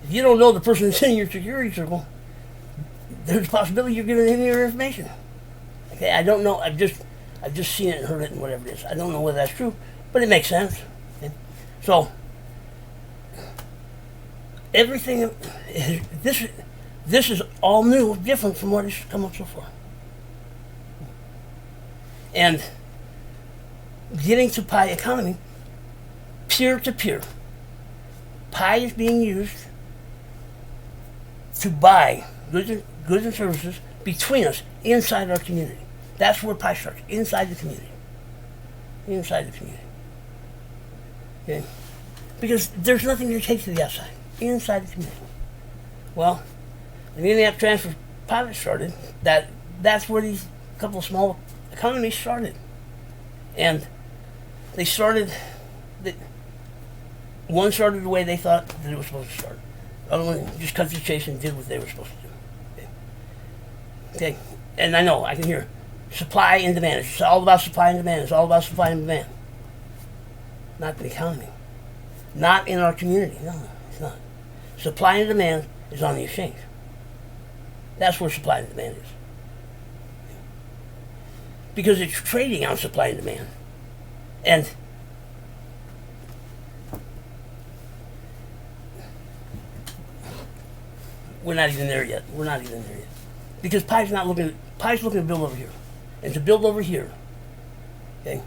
if you don't know the person that's in your security circle, there's a possibility you're giving any of your information. Okay, I don't know. I've just seen it and heard it and whatever it is. I don't know whether that's true, but it makes sense. Okay? So everything this is all new, different from what has come up so far. And getting to Pi economy, peer-to-peer. Pi is being used to buy goods and services between us inside our community. That's where Pi starts, inside the community. Inside the community. Okay? Because there's nothing to take to the outside, inside the community. Well, when the in-app transfer pilot started, that's where these couple of small economies started. And they started, one started the way they thought that it was supposed to start. The other one just cut to the chase and did what they were supposed to do. Okay? And I know, I can hear supply and demand. It's all about supply and demand. It's all about supply and demand. Not the economy. Not in our community. No, it's not. Supply and demand is on the exchange. That's where supply and demand is. Because it's trading on supply and demand. And we're not even there yet. Because Pi's looking to build over here. And to build over here, okay,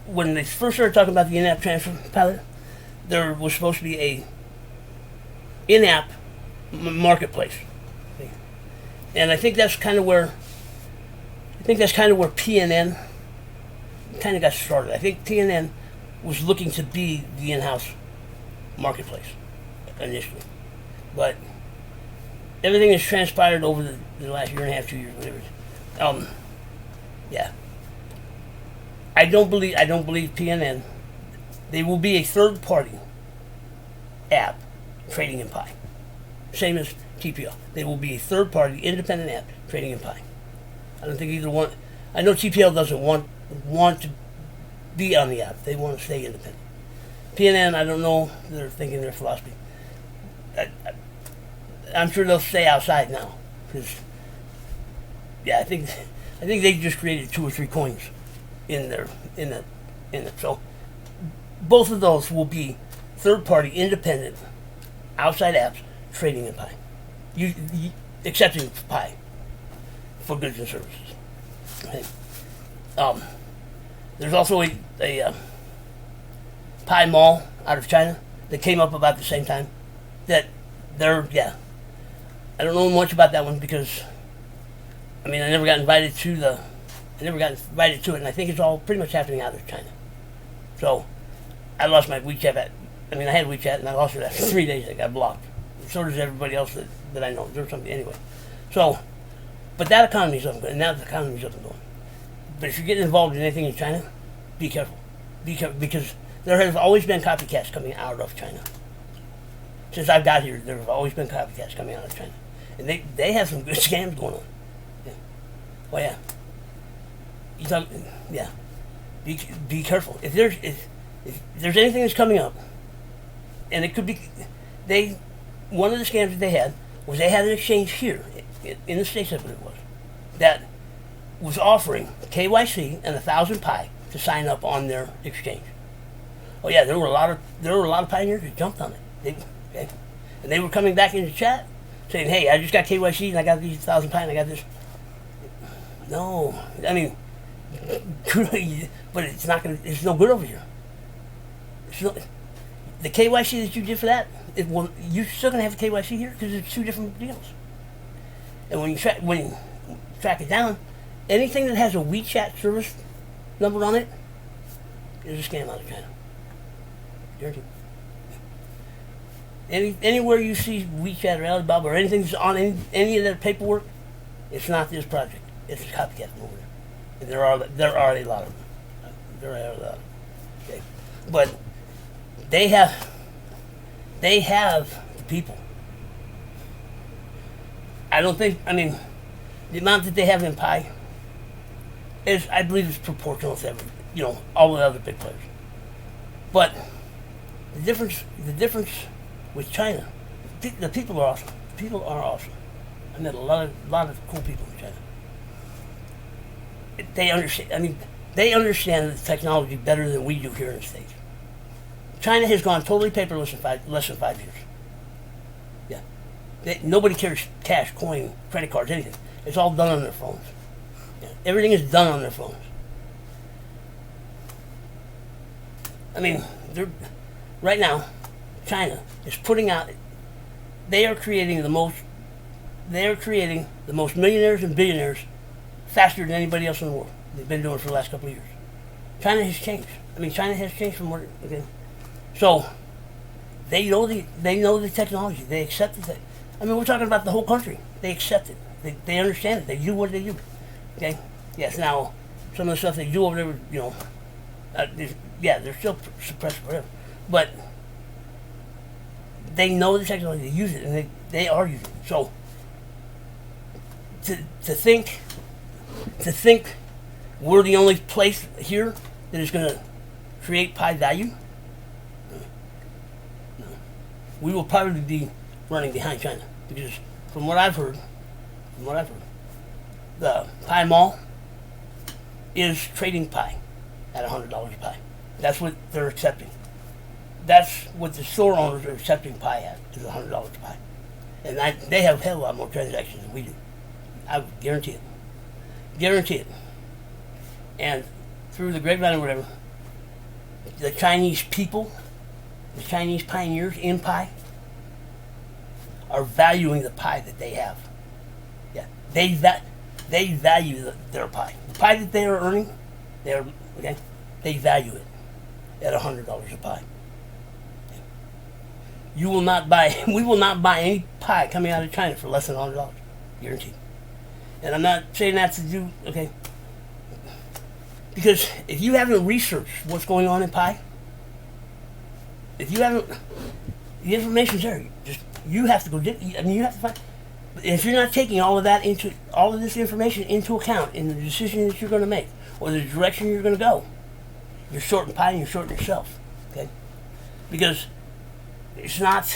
when they first started talking about the in-app transfer pilot, there was supposed to be a in-app marketplace. Okay? And I think that's kind of where PNN kind of got started. I think PNN was looking to be the in-house marketplace initially. But everything has transpired over the last year and a half, 2 years, whatever. Yeah. I don't believe PNN. They will be a third-party app trading in Pi. Same as TPL. They will be a third-party independent app trading in Pi. I don't think either one. I know TPL doesn't want to be on the app. They want to stay independent. PNN, I don't know. They're thinking their philosophy. I'm sure they'll stay outside now, because I think they just created 2 or 3 coins in it. So both of those will be third-party, independent, outside apps trading in Pi, accepting Pi for goods and services. Okay. There's also a pie mall out of China that came up about the same time. That I don't know much about that one because I never got invited to it, and I think it's all pretty much happening out of China. So I lost my WeChat. I had WeChat, and I lost it after 3 days. I got blocked. So does everybody else that I know. There's something anyway. So, but that economy's up and going. Now the economy's up and going. But if you're getting involved in anything in China, be careful. Be careful because there have always been copycats coming out of China. Since I've got here, there have always been copycats coming out of China, and they have some good scams going on. Yeah. Oh yeah. Yeah. Be careful. If there's anything that's coming up, and it could be, one of the scams that they had was they had an exchange here in the States, I believe it was, that was offering KYC and 1,000 pi to sign up on their exchange. Oh yeah, there were a lot of pioneers who jumped on it. And they were coming back into chat saying, "Hey, I just got KYC and I got these 1,000 pi and I got this." No, but it's not gonna. It's no good over here. The KYC that you did for that, you're still gonna have the KYC here because it's two different deals. And when you track it down, anything that has a WeChat service number on it is a scam out of China. Guaranteed. Anywhere you see WeChat or Alibaba or anything that's on any of their paperwork, it's not this project. It's a copycat from over there. And there are a lot of them. There are a lot of them. Okay. But they have the people. I don't think, the amount that they have in Pi is, I believe, is proportional to all the other big players. But the difference with China, the people are awesome. People are awesome. I met a lot of cool people in China. They understand. They understand the technology better than we do here in the States. China has gone totally paperless in less than 5 years. Yeah, nobody carries cash, coin, credit cards, anything. It's all done on their phones. Yeah, everything is done on their phones. Right now, China is putting out. They are creating the most millionaires and billionaires faster than anybody else in the world. They've been doing it for the last couple of years. China has changed. China has changed from where. Okay, so they know the technology. They accept it. We're talking about the whole country. They accept it. They understand it. They do what they do. Okay. Yes. Now, some of the stuff they do over there, they're still suppressed forever, but they know the technology. They use it, and they are using it. So to think we're the only place here that is going to create Pi value, no. We will probably be running behind China because from what I've heard, the Pi Mall is trading Pi at $100 a Pi. That's what they're accepting. That's what the store owners are accepting Pi at, is $100 a Pi. And they have a hell of a lot more transactions than we do. I would guarantee it. Guarantee it. And through the grapevine or whatever, the Chinese people, the Chinese pioneers in Pi, are valuing the Pi that they have. Yeah, they value their Pi. The Pi that they are earning, they value it at $100 a Pi. We will not buy any Pi coming out of China for less than $100, guaranteed. And I'm not saying that to do, okay, because if you haven't researched what's going on in Pi, the information's there. You have to go you have to find. If you're not taking all of this information into account in the decision that you're going to make or the direction you're going to go, you're shorting Pi and you're shorting yourself. Okay, because it's not.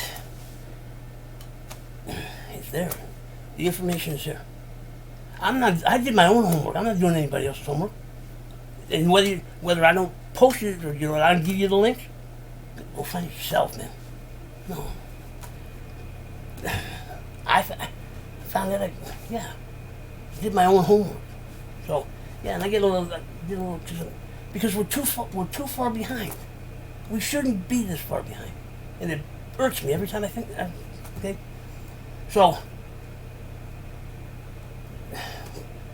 It's there. The information is there. I did my own homework. I'm not doing anybody else's homework. And whether I don't post it or I don't give you the link, go find it yourself, man. No. I found that I did my own homework. So and I get a little because we're too far behind. We shouldn't be this far behind. And it irks me every time I think, okay? So,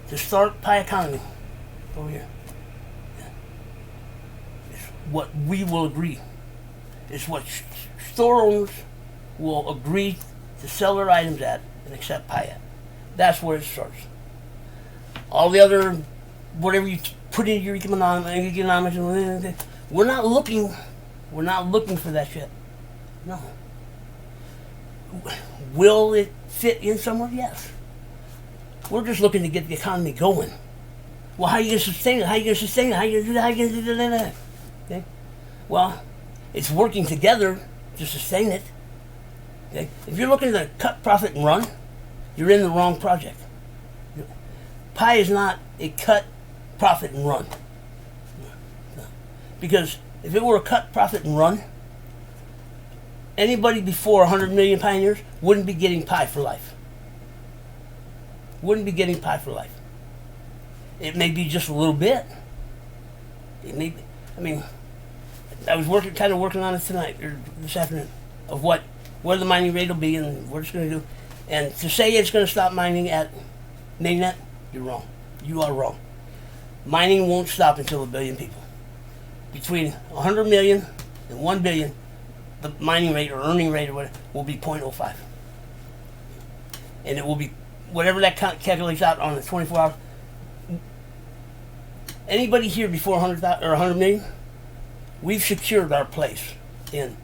to start pie economy over here, is what we will agree. It's what store owners will agree to sell their items at and accept pie at. That's where it starts. All the other, whatever you put into your economics, we're not looking for that shit. No. Will it fit in somewhere? Yes. We're just looking to get the economy going. Well, how are you going to sustain it? How are you going to sustain it? How are you going to do that? How are you going to do that? Okay? Well, it's working together to sustain it. Okay? If you're looking to cut profit and run, you're in the wrong project. Pie is not a cut profit and run. No. Because if it were a cut profit and run, anybody before 100 million pioneers wouldn't be getting pie for life. Wouldn't be getting pie for life. It may be just a little bit. It may be, I mean, I was kind of working on it tonight, or this afternoon, of where the mining rate will be and what it's going to do. And to say it's going to stop mining at mainnet, you're wrong. You are wrong. Mining won't stop until 1 billion people. Between 100 million and 1 billion, the mining rate or earning rate or whatever will be 0.05. And it will be, whatever that calculates out on the 24 hours. Anybody here before 100,000 or 100 million, we've secured our place in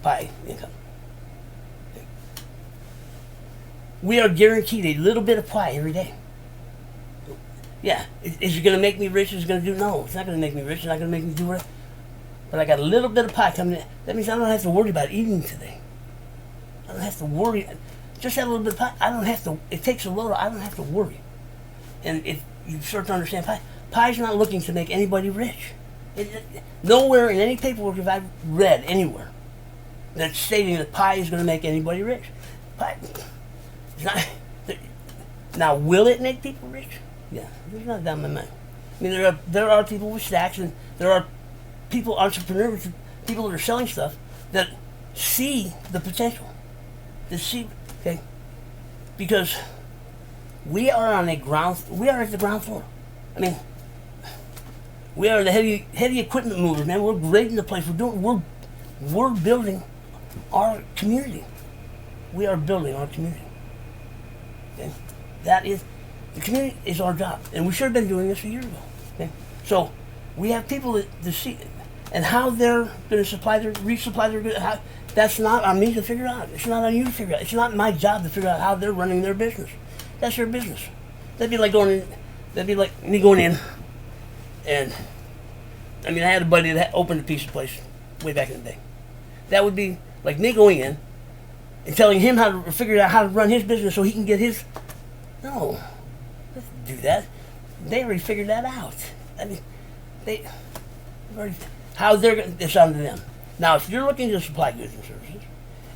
pie income. We are guaranteed a little bit of pie every day. Yeah, is it going to make me rich? Is it going to do? No, it's not going to make me rich. It's not going to make me do it. But I got a little bit of pie coming in. That means I don't have to worry about eating today. I don't have to worry. Just have a little bit of pie. I don't have to. It takes a little. I don't have to worry. And if you start to understand pie's not looking to make anybody rich. Nowhere in any paperwork have I read anywhere that's stating that pie is going to make anybody rich. Pie. It's not. Now, will it make people rich? Yeah, there's not down my mind. I mean, there are people with stacks, and there are people, entrepreneurs, people that are selling stuff that see the potential. That see, okay, because we are at the ground floor. I mean, we are the heavy equipment movers, man. We're grading the place. We're building our community. We are building our community. Okay? The community is our job, and we should have been doing this a year ago. Okay? So we have people that see, and how they're going to resupply their goods. That's not on me to figure out. It's not on you to figure out. It's not my job to figure out how they're running their business. That's their business. That'd be like me going in, and I mean, I had a buddy that opened a pizza place way back in the day. That would be like me going in and telling him how to figure out how to run his business so he can get his. No, let's do that. They already figured that out. I mean, it's on to them. Now, if you're looking to supply goods and services,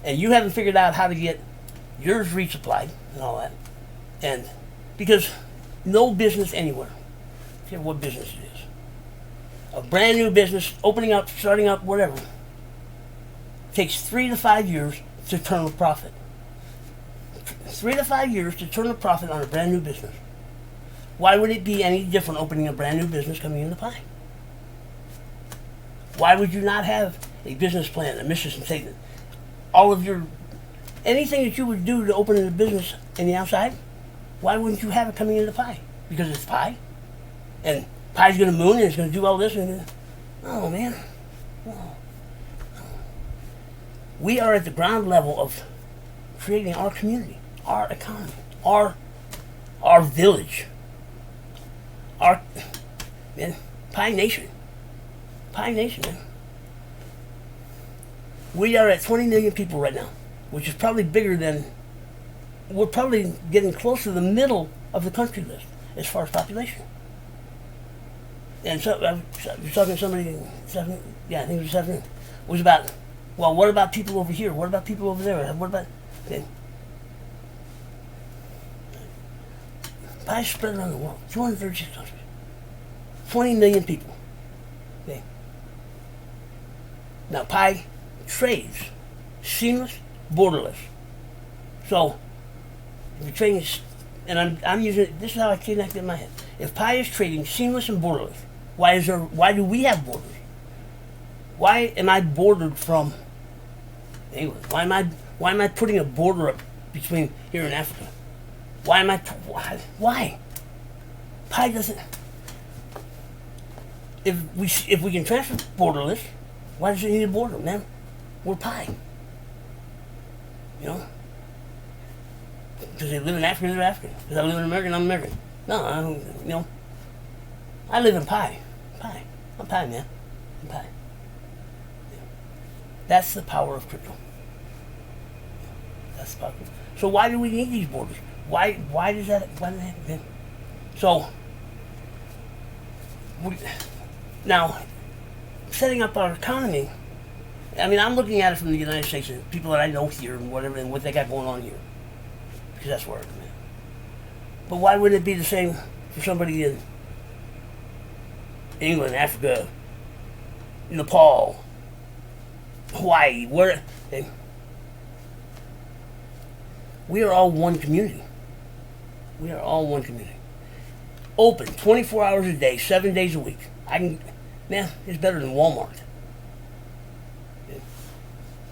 and you haven't figured out how to get yours resupplied and all that, and because no business anywhere, I don't care what business it is, a brand new business, opening up, starting up, whatever, takes 3 to 5 years to turn a profit. 3 to 5 years to turn a profit on a brand new business. Why would it be any different opening a brand new business coming into pie? Why would you not have a business plan, a mission statement, anything that you would do to open a business in the outside? Why wouldn't you have it coming into pie? Because it's pie, and pie's going to moon and it's going to do all this and oh man, no. We are at the ground level of creating our community, our economy, our village, our Pie Nation. Pie Nation, man. We are at 20 million people right now, which is probably bigger than, we're probably getting close to the middle of the country list as far as population. And so I was talking to somebody, I think it was 7, was about, well, what about people over here? What about people over there? What about, okay. Pie spread around the world, 236 countries, 20 million people. Okay. Now, Pi trades seamless, borderless. So, if you're trading, and I'm using, this is how I connect it in my head. If Pi is trading seamless and borderless, why do we have borders? Why am I bordered from England? Why am I putting a border up between here and Africa? Why? Pi doesn't. If we can transfer borderless, why does it need a border, man? We're Pi. You know? Because they live in Africa, they're African. Because I live in America, I'm American. No, I don't, you know. I live in Pi. I'm Pi, man. I'm Pi. That's the power of crypto. That's the power. So why do we need these borders? Why does that happen? So, now, setting up our economy, I mean, I'm looking at it from the United States and people that I know here and whatever, and what they got going on here. Because that's where I'm at. But why wouldn't it be the same for somebody in England, Africa, Nepal, Hawaii, where we are all one community. We are all one community. Open 24 hours a day, 7 days a week. It's better than Walmart.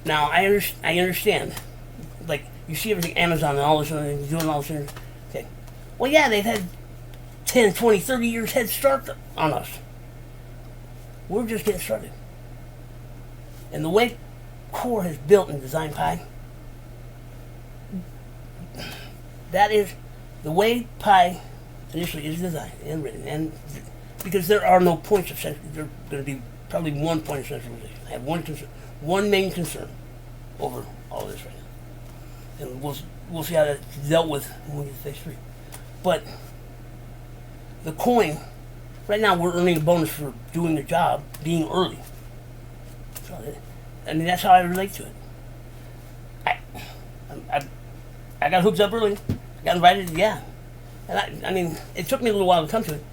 Now, I understand. Like, you see everything, Amazon and all this, and doing all this. Okay. Well, yeah, they've had 10, 20, 30 years head start on us. We're just getting started. And the way Core has built and designed Pi, that is the way Pi initially is designed and written. And because there are no points of centralization, there's going to be probably one point of centralization. I have one main concern over all of this right now. And we'll see how that's dealt with when we get to phase 3. But the coin, right now we're earning a bonus for doing the job, being early. So, I mean, that's how I relate to it. I got hooked up early. I got invited, yeah. And I mean, it took me a little while to come to it.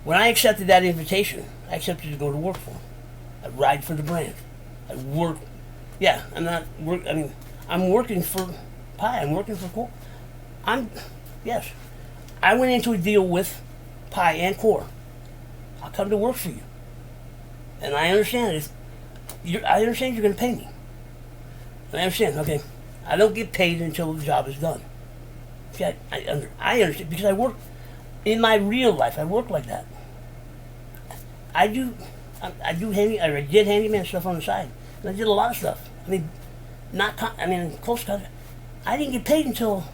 When I accepted that invitation, I accepted to go to work for them. I ride for the brand. I work. Yeah, I'm working for Pi. I'm working for Core. Yes. I went into a deal with Pi and Core. I'll come to work for you. And I understand it. I understand you're going to pay me. And I understand, okay. I don't get paid until the job is done. See, I understand, because I work, in my real life, I work like that. I did handyman stuff on the side. And I did a lot of stuff. I mean, close contact. I didn't get paid until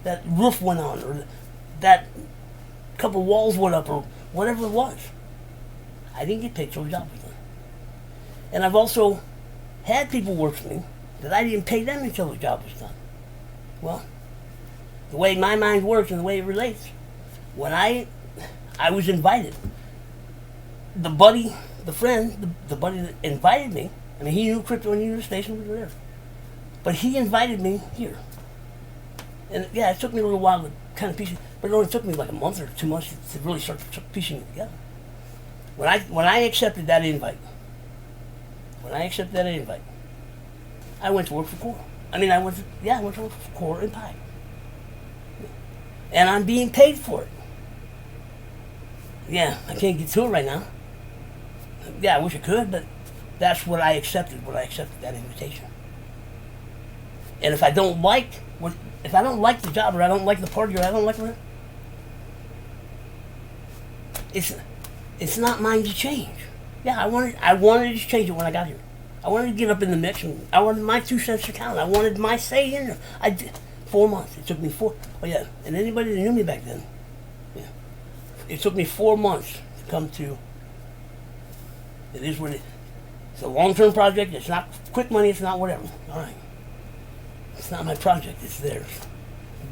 that roof went on, or that couple walls went up, or whatever it was. I didn't get paid till the job was done. And I've also had people work for me that I didn't pay them until the job was done. Well, the way my mind works and the way it relates, when I was invited, the buddy that invited me, I mean, he knew crypto and he knew the station was there, but he invited me here. And yeah, it took me a little while to kind of piece it, but it only took me like a month or 2 months to really start piecing it together. When I accepted that invite, I went to work for Core. I went to work for Core and Pi. And I'm being paid for it. Yeah, I can't get to it right now. Yeah, I wish I could, but that's what I accepted when I accepted that invitation. And if I don't like the job, or I don't like the party, or I don't like it, it's not mine to change. Yeah, I wanted to change it when I got here. I wanted to get up in the mix, and I wanted my 2 cents to count. I wanted my say in there. I did 4 months. It took me 4. Oh yeah, and anybody that knew me back then, yeah, it took me 4 months to come to. It is what it is. It's a long-term project. It's not quick money. It's not whatever. All right. It's not my project. It's theirs.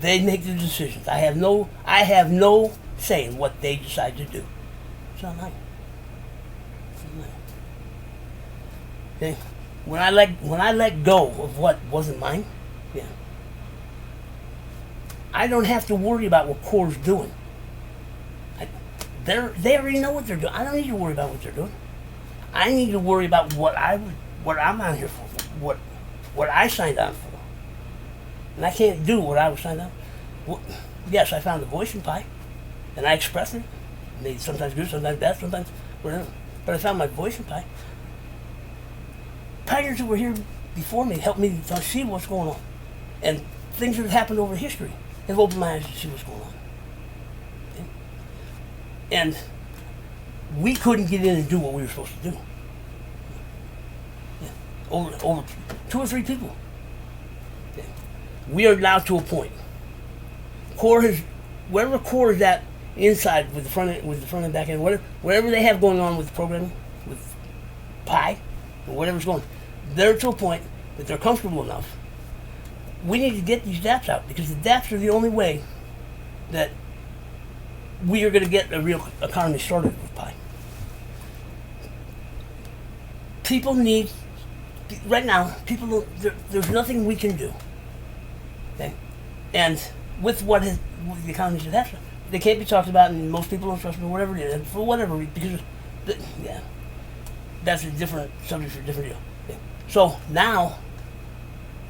They make the decisions. I have no say in what they decide to do. It's not mine. Okay. When I let go of what wasn't mine, yeah, I don't have to worry about what Core's doing. They already know what they're doing. I don't need to worry about what they're doing. I need to worry about what what I'm on here for, what I signed on for. And I can't do what I was signed on. Well, yes, I found the voice in pi, and I expressed it. Maybe sometimes good, sometimes bad, sometimes whatever. But I found my voice in pi. Pioneers who were here before me helped me to see what's going on. And things that have happened over history have opened my eyes to see what's going on. Okay? And we couldn't get in and do what we were supposed to do. Yeah. Over 2 or 3 people. Okay. We are now to a point. Wherever core is at inside with the front and back end, whatever they have going on with programming, with pi, or whatever's going, they're to a point that they're comfortable enough. We need to get these dApps out, because the dApps are the only way that we are going to get a real economy started with pi. People need, right now, there's nothing we can do. Okay? And with the economies that have, they can't be talked about, and most people don't trust them, or whatever it is, for whatever reason, because, that's a different subject for a different deal. Okay? So now,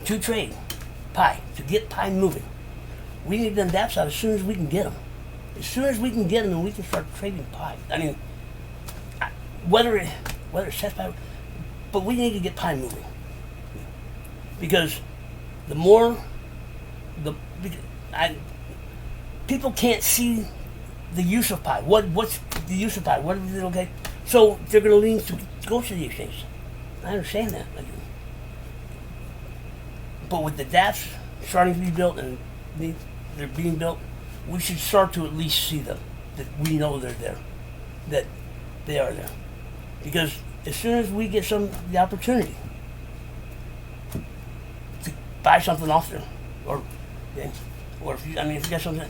to trade pi, to get pi moving, we need them dApps out as soon as we can get them. As soon as we can get them, and we can start trading pi. I mean, whether it's test pi, but we need to get pi moving, because people can't see the use of pi. What's the use of pi? What is it? Okay, so they're going to lean to go to the exchange. I understand that. I do. But with the dApps starting to be built and they're being built, we should start to at least see them, that we know they're there, that they are there. Because as soon as we get the opportunity to buy something off there, or if you got something,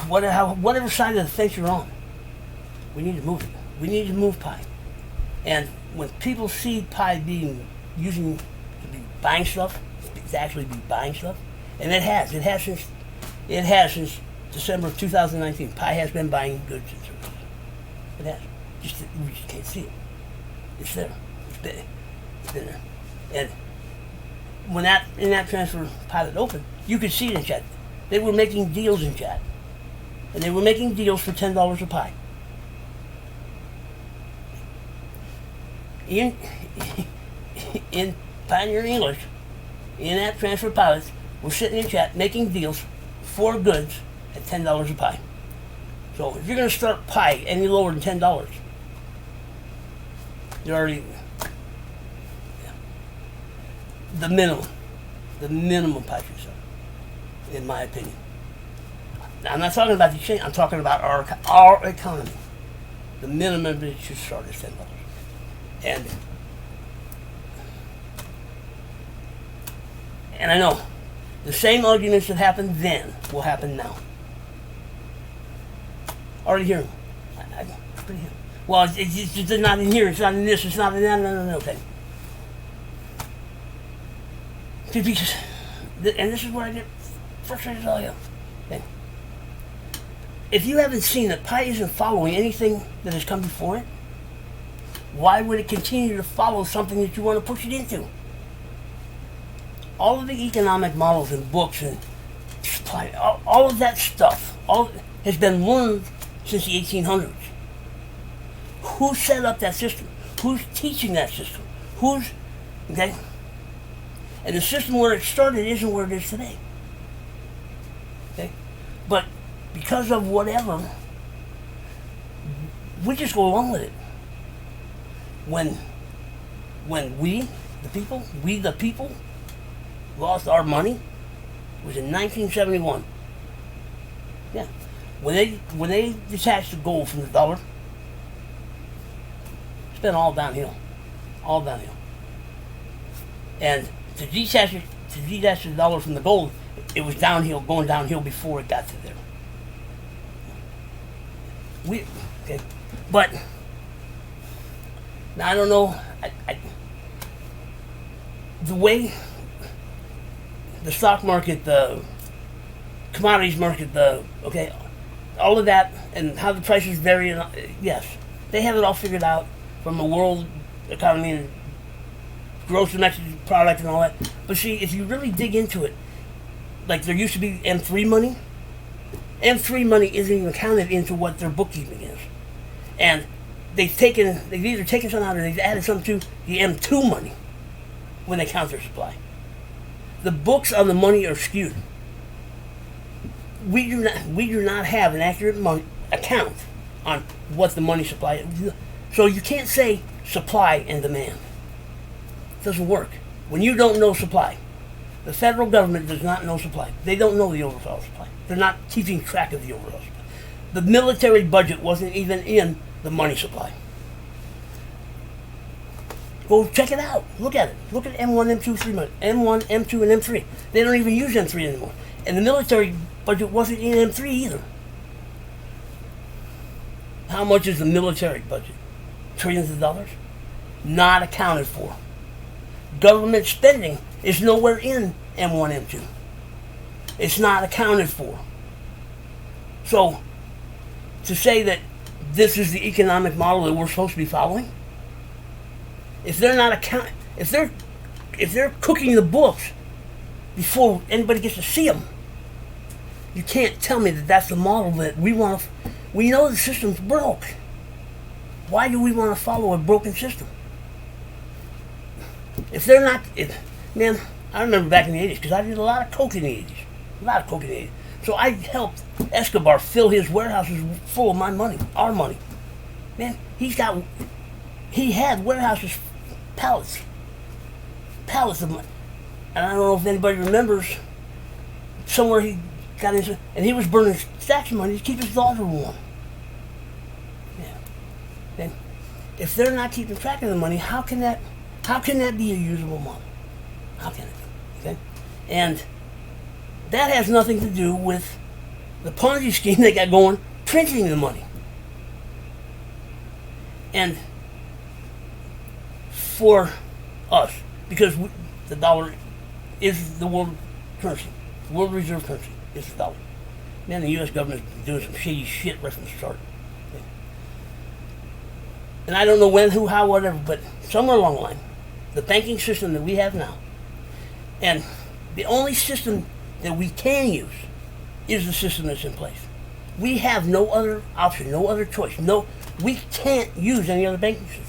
whatever side of the fence you're on, we need to move it. We need to move pi. And when people see pi being to be buying stuff, to actually be buying stuff, and it has since December of 2019. Pi has been buying goods and services. It has. We just can't see it. It's there. It's been there. And when that transfer pilot opened, you could see it in chat. They were making deals in chat, and they were making deals for $10 a pi. In Pioneer English, in that transfer pilots, we're sitting in chat making deals for goods at $10 a pi. So if you're going to start pi any lower than $10, you're already the minimum pi should start, in my opinion. Now, I'm not talking about the exchange. I'm talking about our economy. The minimum it should start is $10. And I know the same arguments that happened then will happen now. Already hear them. Well, it's not in here. It's not in this. It's not in that. No. Okay. Because, and this is where I get frustrated as all hell. Okay. If you haven't seen that pi isn't following anything that has come before it, why would it continue to follow something that you want to push it into? All of the economic models and books and all of that stuff has been learned since the 1800s. Who set up that system? Who's teaching that system? Okay? And the system where it started isn't where it is today. Okay? But because of whatever, we just go along with it. When we the people, lost our money, it was in 1971. Yeah. When they detached the gold from the dollar, it's been all downhill. All downhill. And to detach the dollar from the gold, it was going downhill before it got to there. Okay. But now I don't know, the way the stock market, the commodities market, all of that, and how the prices vary, yes, they have it all figured out from a world economy and gross domestic product and all that. But see, if you really dig into it, like there used to be M3 money. M3 money isn't even counted into what their bookkeeping is, and they've either taken some out or they've added some to the M2 money when they count their supply. The books on the money are skewed. We do not have an accurate account on what the money supply is. So you can't say supply and demand. It doesn't work. When you don't know supply, the federal government does not know supply. They don't know the overall supply. They're not keeping track of the overall supply. The military budget wasn't even in the money supply. Go check it out. Look at it. Look at M1, M2, 3 money. M1, M2, and M3. They don't even use M3 anymore. And the military budget wasn't in M3 either. How much is the military budget? Trillions of dollars? Not accounted for. Government spending is nowhere in M1, M2. It's not accounted for. So, to say that this is the economic model that we're supposed to be following, if they're not if they're cooking the books before anybody gets to see them, you can't tell me that that's the model that we want to. We know the system's broke. Why do we want to follow a broken system? If they're not, man, I remember back in the 80s, because I did a lot of coke in the 80s. So I helped Escobar fill his warehouses full of my money, our money. Man, he had warehouses, pallets of money. And I don't know if anybody remembers, somewhere he got into, and he was burning stacks of money to keep his daughter warm. Yeah. Then, if they're not keeping track of the money, how can that be a usable model? How can it be? Okay? And that has nothing to do with the Ponzi scheme they got going, printing the money. And for us, because the dollar is the world currency, world reserve currency is the dollar. Man, the U.S. government is doing some shady shit right from the start. Okay? And I don't know when, who, how, whatever, but somewhere along the line, the banking system that we have now, and the only system that we can use is the system that's in place. We have no other option, no other choice. No, we can't use any other banking system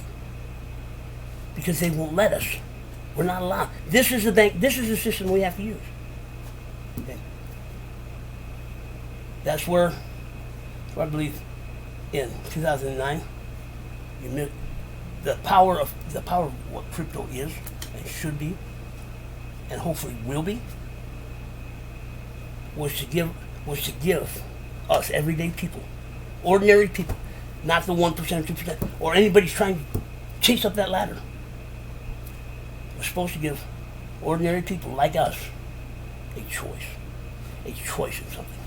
because they won't let us. We're not allowed. This is the bank. This is the system we have to use. Okay. That's where I believe in 2009, the power of what crypto is and should be, and hopefully will be, was to give us everyday people, ordinary people, not the 1% or 2%, or anybody's trying to chase up that ladder. We're supposed to give ordinary people like us a choice in something,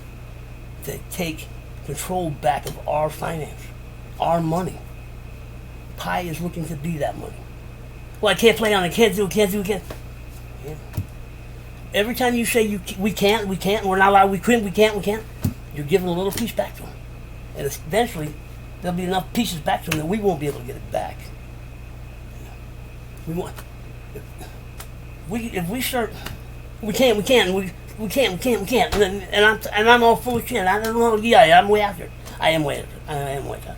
to take control back of our finance, our money. Pi is looking to be that money. Well, I can't play on it, can't do it. Yeah. Every time you say we can't, we're not allowed, we can't, you're giving a little piece back to them. And eventually, there'll be enough pieces back to them that we won't be able to get it back. If we start, we can't, and I'm all full of shit. I don't know. Yeah, I'm way out there. I am way out there.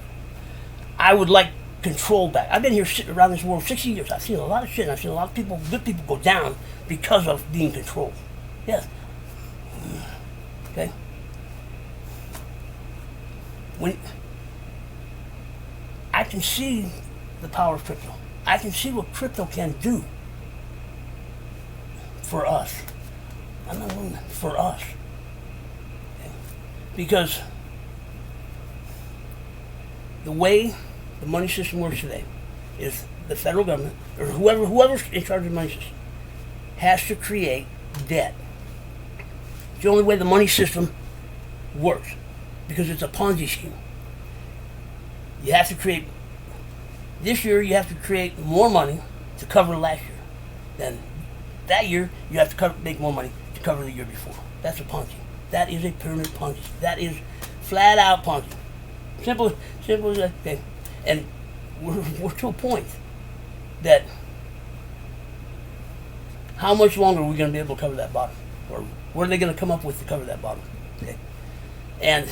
I would like control back. I've been here around this world 60 years. I've seen a lot of shit. I've seen a lot of people, good people, go down because of being controlled. Yes. Okay. When I can see the power of crypto, I can see what crypto can do for us. I'm not doing that. For us. Okay? Because the way the money system works today is the federal government, or whoever's in charge of the money system, has to create debt. It's the only way the money system works, because it's a Ponzi scheme. You have to create, this year you have to create more money to cover last year. Then that year you have to make more money to cover the year before. That's a Ponzi. That is a pyramid Ponzi. That is flat out Ponzi. Simple as that thing. And we're to a point that how much longer are we going to be able to cover that bottom? Or what are they going to come up with to cover that bottom? Okay. And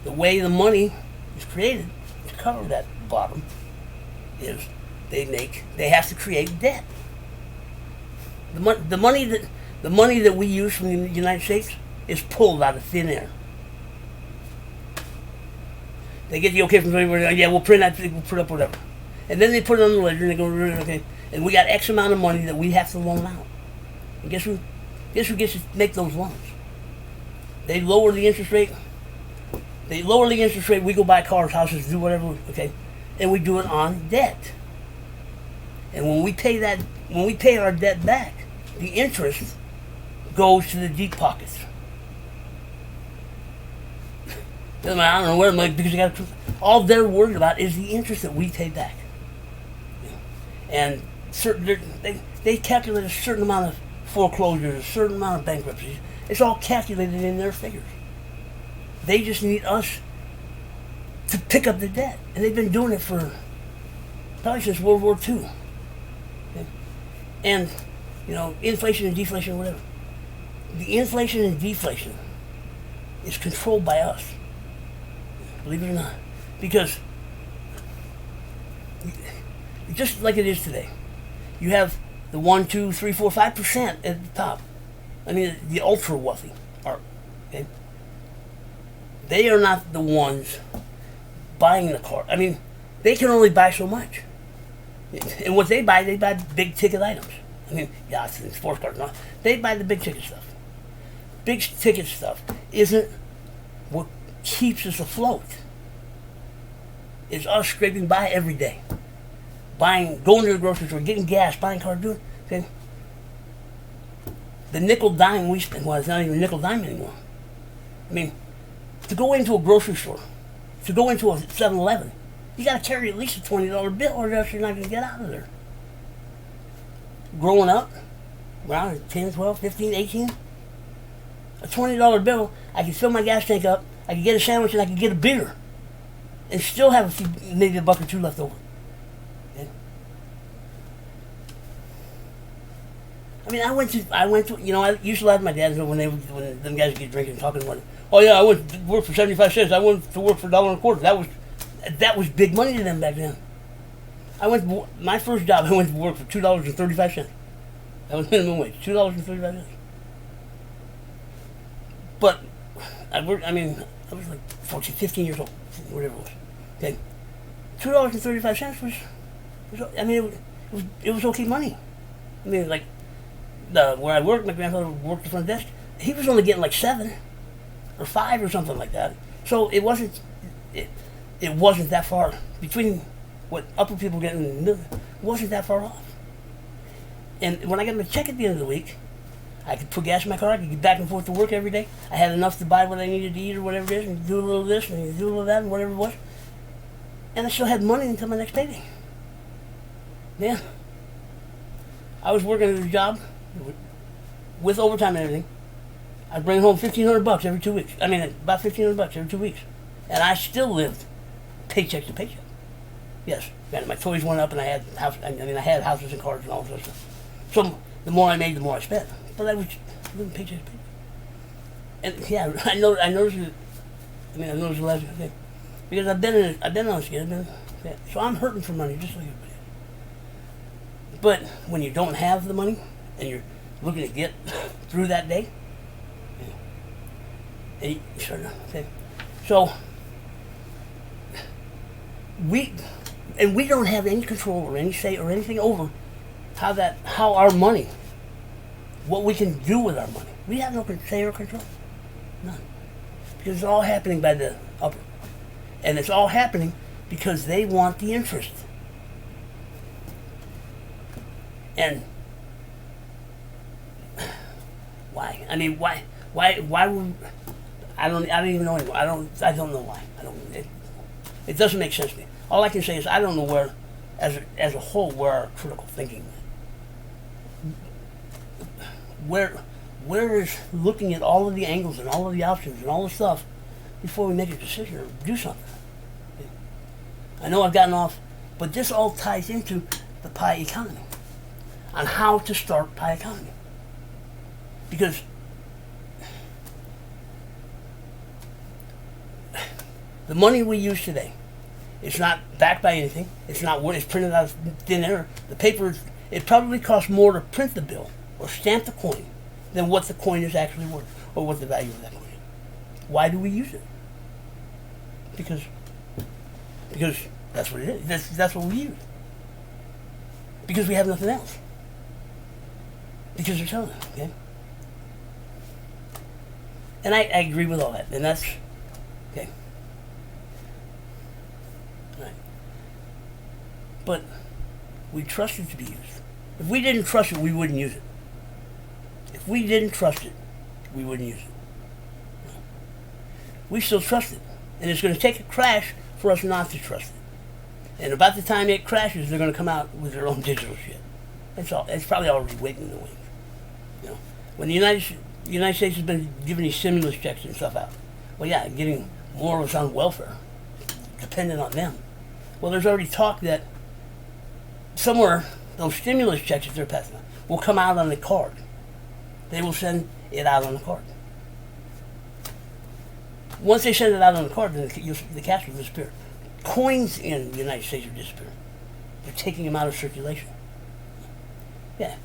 the way the money is created to cover that bottom is they have to create debt. The money that we use from the United States is pulled out of thin air. They get the okay from everywhere. Yeah, we'll print that. We'll put up whatever, and then they put it on the ledger and they go, okay. And we got X amount of money that we have to loan out. And guess who gets to make those loans? They lower the interest rate. We go buy cars, houses, do whatever. Okay, and we do it on debt. And when we pay our debt back, the interest goes to the deep pockets. I don't know where, because all they're worried about is the interest that we pay back. And they calculate a certain amount of foreclosures, a certain amount of bankruptcies. It's all calculated in their figures. They just need us to pick up the debt. And they've been doing it for probably since World War II. Okay? And, inflation and deflation, whatever. The inflation and deflation is controlled by us. Believe it or not. Because just like it is today, you have the 1, 2, 3, 4, 5% at the top. I mean, the ultra wealthy are, okay? They are not the ones buying the car. I mean, they can only buy so much. And what they buy big ticket items. I mean, yachts and sports cars and all. They buy the big ticket stuff. Big ticket stuff isn't what keeps us afloat. It's us scraping by every day. Going to the grocery store, getting gas, buying cars, doing, okay? The nickel dime we spend, well, it's not even nickel dime anymore. I mean, to go into a grocery store, to go into a 7-Eleven, you got to carry at least a $20 bill or else you're not going to get out of there. Growing up, around 10, 12, 15, 18, a $20 bill, I could fill my gas tank up, I could get a sandwich, and I could get a beer, and still have maybe a buck or two left over. Okay? I mean, I went to, I used to laugh at my dad when them guys get drinking and talking about it. Oh yeah, I went to work for 75 cents. I went to work for $1.25. That was big money to them back then. My first job, I went to work for $2.35. That was minimum wage, $2.35. But I was like 14, 15 years old, whatever it was. Okay, $2.35 it was okay money. I mean, like where I worked, my grandfather worked the front desk. He was only getting like 7 or 5 or something like that. So it wasn't that far between what upper people get in the middle. It wasn't that far off. And when I got my check at the end of the week, I could put gas in my car. I could get back and forth to work every day. I had enough to buy what I needed to eat or whatever it is, and do a little of this and do a little of that and whatever it was. And I still had money until my next payday. Yeah. I was working at a job with overtime and everything. I'd bring home $1,500 every 2 weeks. I mean, about $1,500 every 2 weeks. And I still lived paycheck to paycheck. Yes. And my toys went up and I had houses and cars and all that stuff. So the more I made, the more I spent. But I was living paycheck to paycheck. And yeah, I noticed it. I noticed the last thing. Because I've been on skid. So I'm hurting for money just like everybody else. But when you don't have the money and you're looking to get through that day, and you start, okay. So we don't have any control or any say or anything over how our money, what we can do with our money. We have no say or control. None. Because it's all happening by the upper. And it's all happening because they want the interest. And why? I mean, why would I don't even know anymore. I don't know why. It doesn't make sense to me. All I can say is I don't know where, as a whole, where our critical thinking went. Where is looking at all of the angles and all of the options and all the stuff before we make a decision or do something. I know I've gotten off, but this all ties into the pie economy. on how to start pie economy. Because the money we use today, it's not backed by anything. It's not what is printed out of thin air. The paper, it probably costs more to print the bill or stamp the coin than what the coin is actually worth or what the value of that coin is. Why do we use it? Because that's what it is. That's what we use. Because we have nothing else. Because they're telling us, okay? And I agree with all that. And that's, okay. All right. But we trust it to be used. If we didn't trust it, we wouldn't use it. If we didn't trust it, we wouldn't use it. We still trust it. And it's going to take a crash for us not to trust it. And about the time it crashes, they're going to come out with their own digital shit. It's probably already waiting in the wings. You know, when the United States has been giving these stimulus checks and stuff out, well, yeah, getting more of us on welfare, dependent on them. Well, there's already talk that somewhere those stimulus checks that they're passing out will come out on a card. They will send it out on a card. Once they send it out on the card, then the cash will disappear. Coins in the United States are disappearing. They're taking them out of circulation. Yeah.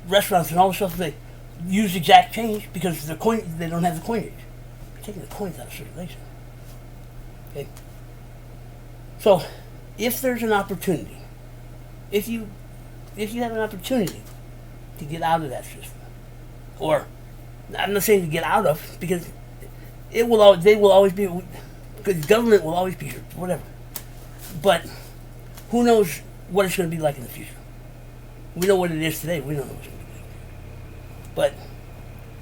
Restaurants and all this stuff, they use exact change because they don't have the coinage. They're taking the coins out of circulation. Okay. So, if there's an opportunity, if you have an opportunity to get out of that system, or I'm not saying to get out of, because they will always be, because government will always be here, whatever. But who knows what it's going to be like in the future? We know what it is today. We don't know what it's going to be like. But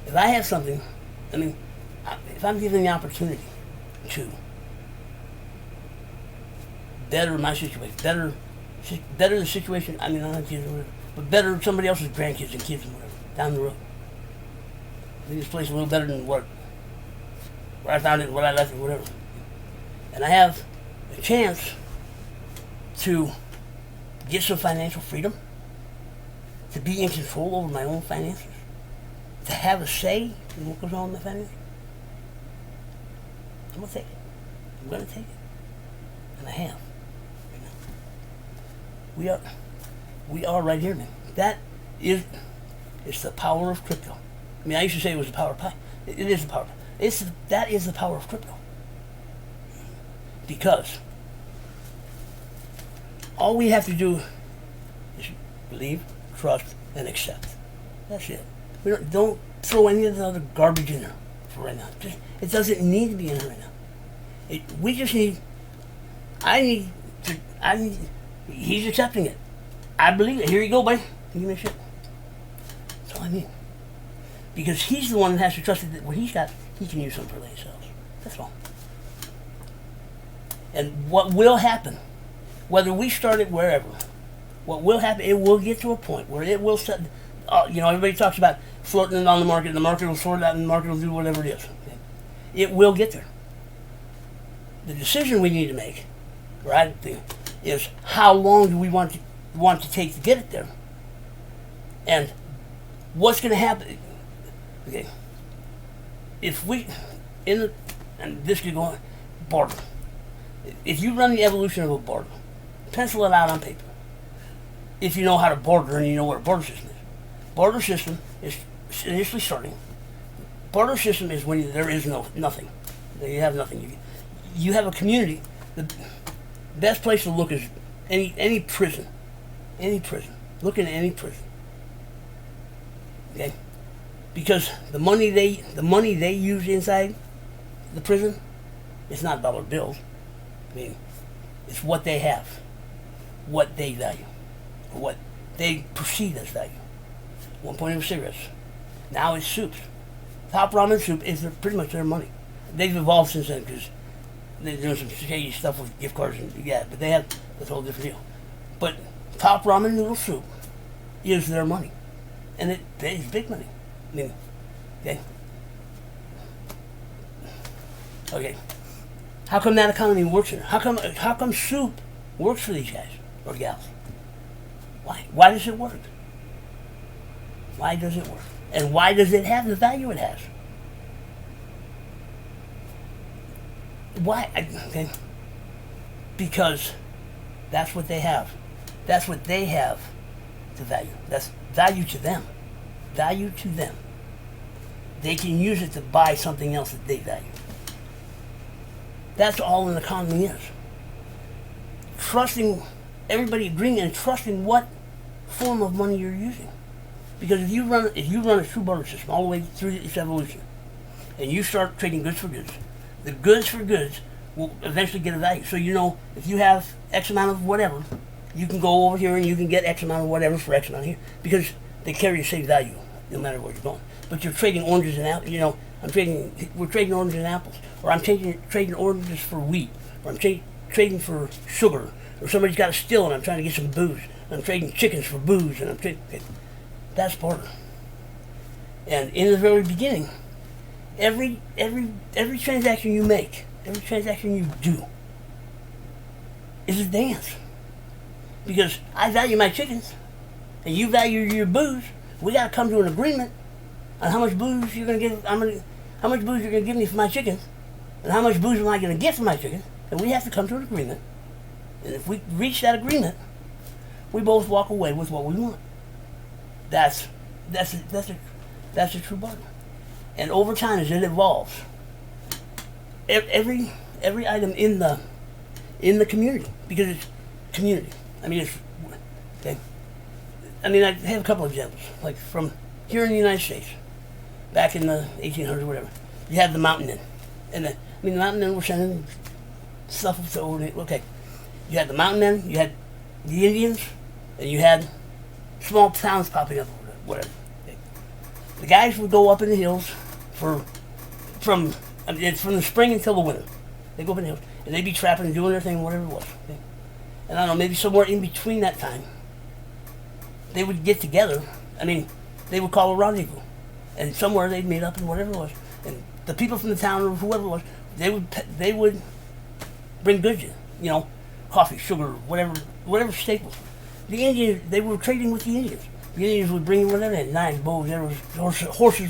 if I have something, I mean, if I'm given the opportunity to better my situation, better the situation, I mean, I don't have kids or whatever, but better somebody else's grandkids and kids and whatever, down the road. Make this place a little better than where I found it, what I left it, whatever. And I have a chance to get some financial freedom, to be in control over my own finances, to have a say in what goes on with my finances. I'm going to take it. I'm going to take it. And I have. We are right here, man. It's the power of crypto. I mean, I used to say it was the power of pi. It is the power of pi. That is the power of crypto. Because all we have to do is believe, trust, and accept. That's it. We don't throw any of the other garbage in there for right now. It doesn't need to be in there right now. We just need. He's accepting it. I believe it. Here you go, buddy. Give me a shit. That's all I need. Because he's the one that has to trust that what he's got, he can use them for themselves. That's all. And what will happen, whether we start it wherever, what will happen, it will get to a point where it will set, everybody talks about floating it on the market, and the market will sort it out, and the market will do whatever it is. Okay? It will get there. The decision we need to make, right, is how long do we want to take to get it there? And what's going to happen? Okay, if we, and this could go on, barter. If you run the evolution of a barter, pencil it out on paper. If you know how to barter and you know what a barter system is. Barter system is initially starting. Barter system is when there is nothing. You have nothing. You have a community. The best place to look is any prison. Any prison. Look into any prison. Okay? Because the money they use inside the prison, it's not dollar bills. I mean, it's what they have, what they value, what they perceive as value. One point it was cigarettes. Now it's soups. Top ramen soup is pretty much their money. They've evolved since then because they're doing some shady stuff with gift cards and but they have this whole different deal. But top ramen noodle soup is their money, and it pays big money. I mean, okay. How come that economy works here? How come soup works for these guys? or gals. Why? Why does it work? Why does it work? And why does it have the value it has? Why? Okay. Because that's what they have. That's what they have to value. That's value to them. Value to them. They can use it to buy something else that they value. That's all an economy is. Trusting, everybody agreeing and trusting what form of money you're using. Because if you run a true barter system all the way through its evolution, and you start trading goods for goods, the goods for goods will eventually get a value. So you know, if you have X amount of whatever, you can go over here and you can get X amount of whatever for X amount here, because they carry the same value no matter where you're going. But you're trading oranges and apples. You know, we're trading oranges and apples, or I'm trading oranges for wheat, or I'm trading for sugar, or somebody's got a still and I'm trying to get some booze. I'm trading chickens for booze, and I'm trading. Okay. That's barter. And in the very beginning, every transaction you make, every transaction you do, is a dance. Because I value my chickens, and you value your booze. We got to come to an agreement on how much booze you're going to give. How much booze you're going to give me for my chickens, and how much booze am I going to get for my chickens? And we have to come to an agreement. And if we reach that agreement, we both walk away with what we want. That's a true barter. And over time, as it evolves, every item in the community, because it's community. I mean, it's okay. I mean, I have a couple of examples, like from here in the United States, back in the 1800s or whatever. You had the Mountain Inn, and the Mountain Inn were sending stuff to over. Okay, you had the Mountain Inn, you had the Indians, and you had small towns popping up, whatever. Okay. The guys would go up in the hills from the spring until the winter. They go up in the hills, and they'd be trapping and doing their thing, whatever it was. Okay. And I don't know, maybe somewhere in between that time, they would get together. I mean, they would call a rendezvous, and somewhere they'd meet up and whatever it was. And the people from the town or whoever it was, they would bring goods in, you know, coffee, sugar, whatever staples. The Indians, they were trading with the Indians. The Indians would bring in whatever they had, knives, bows, arrows, horses,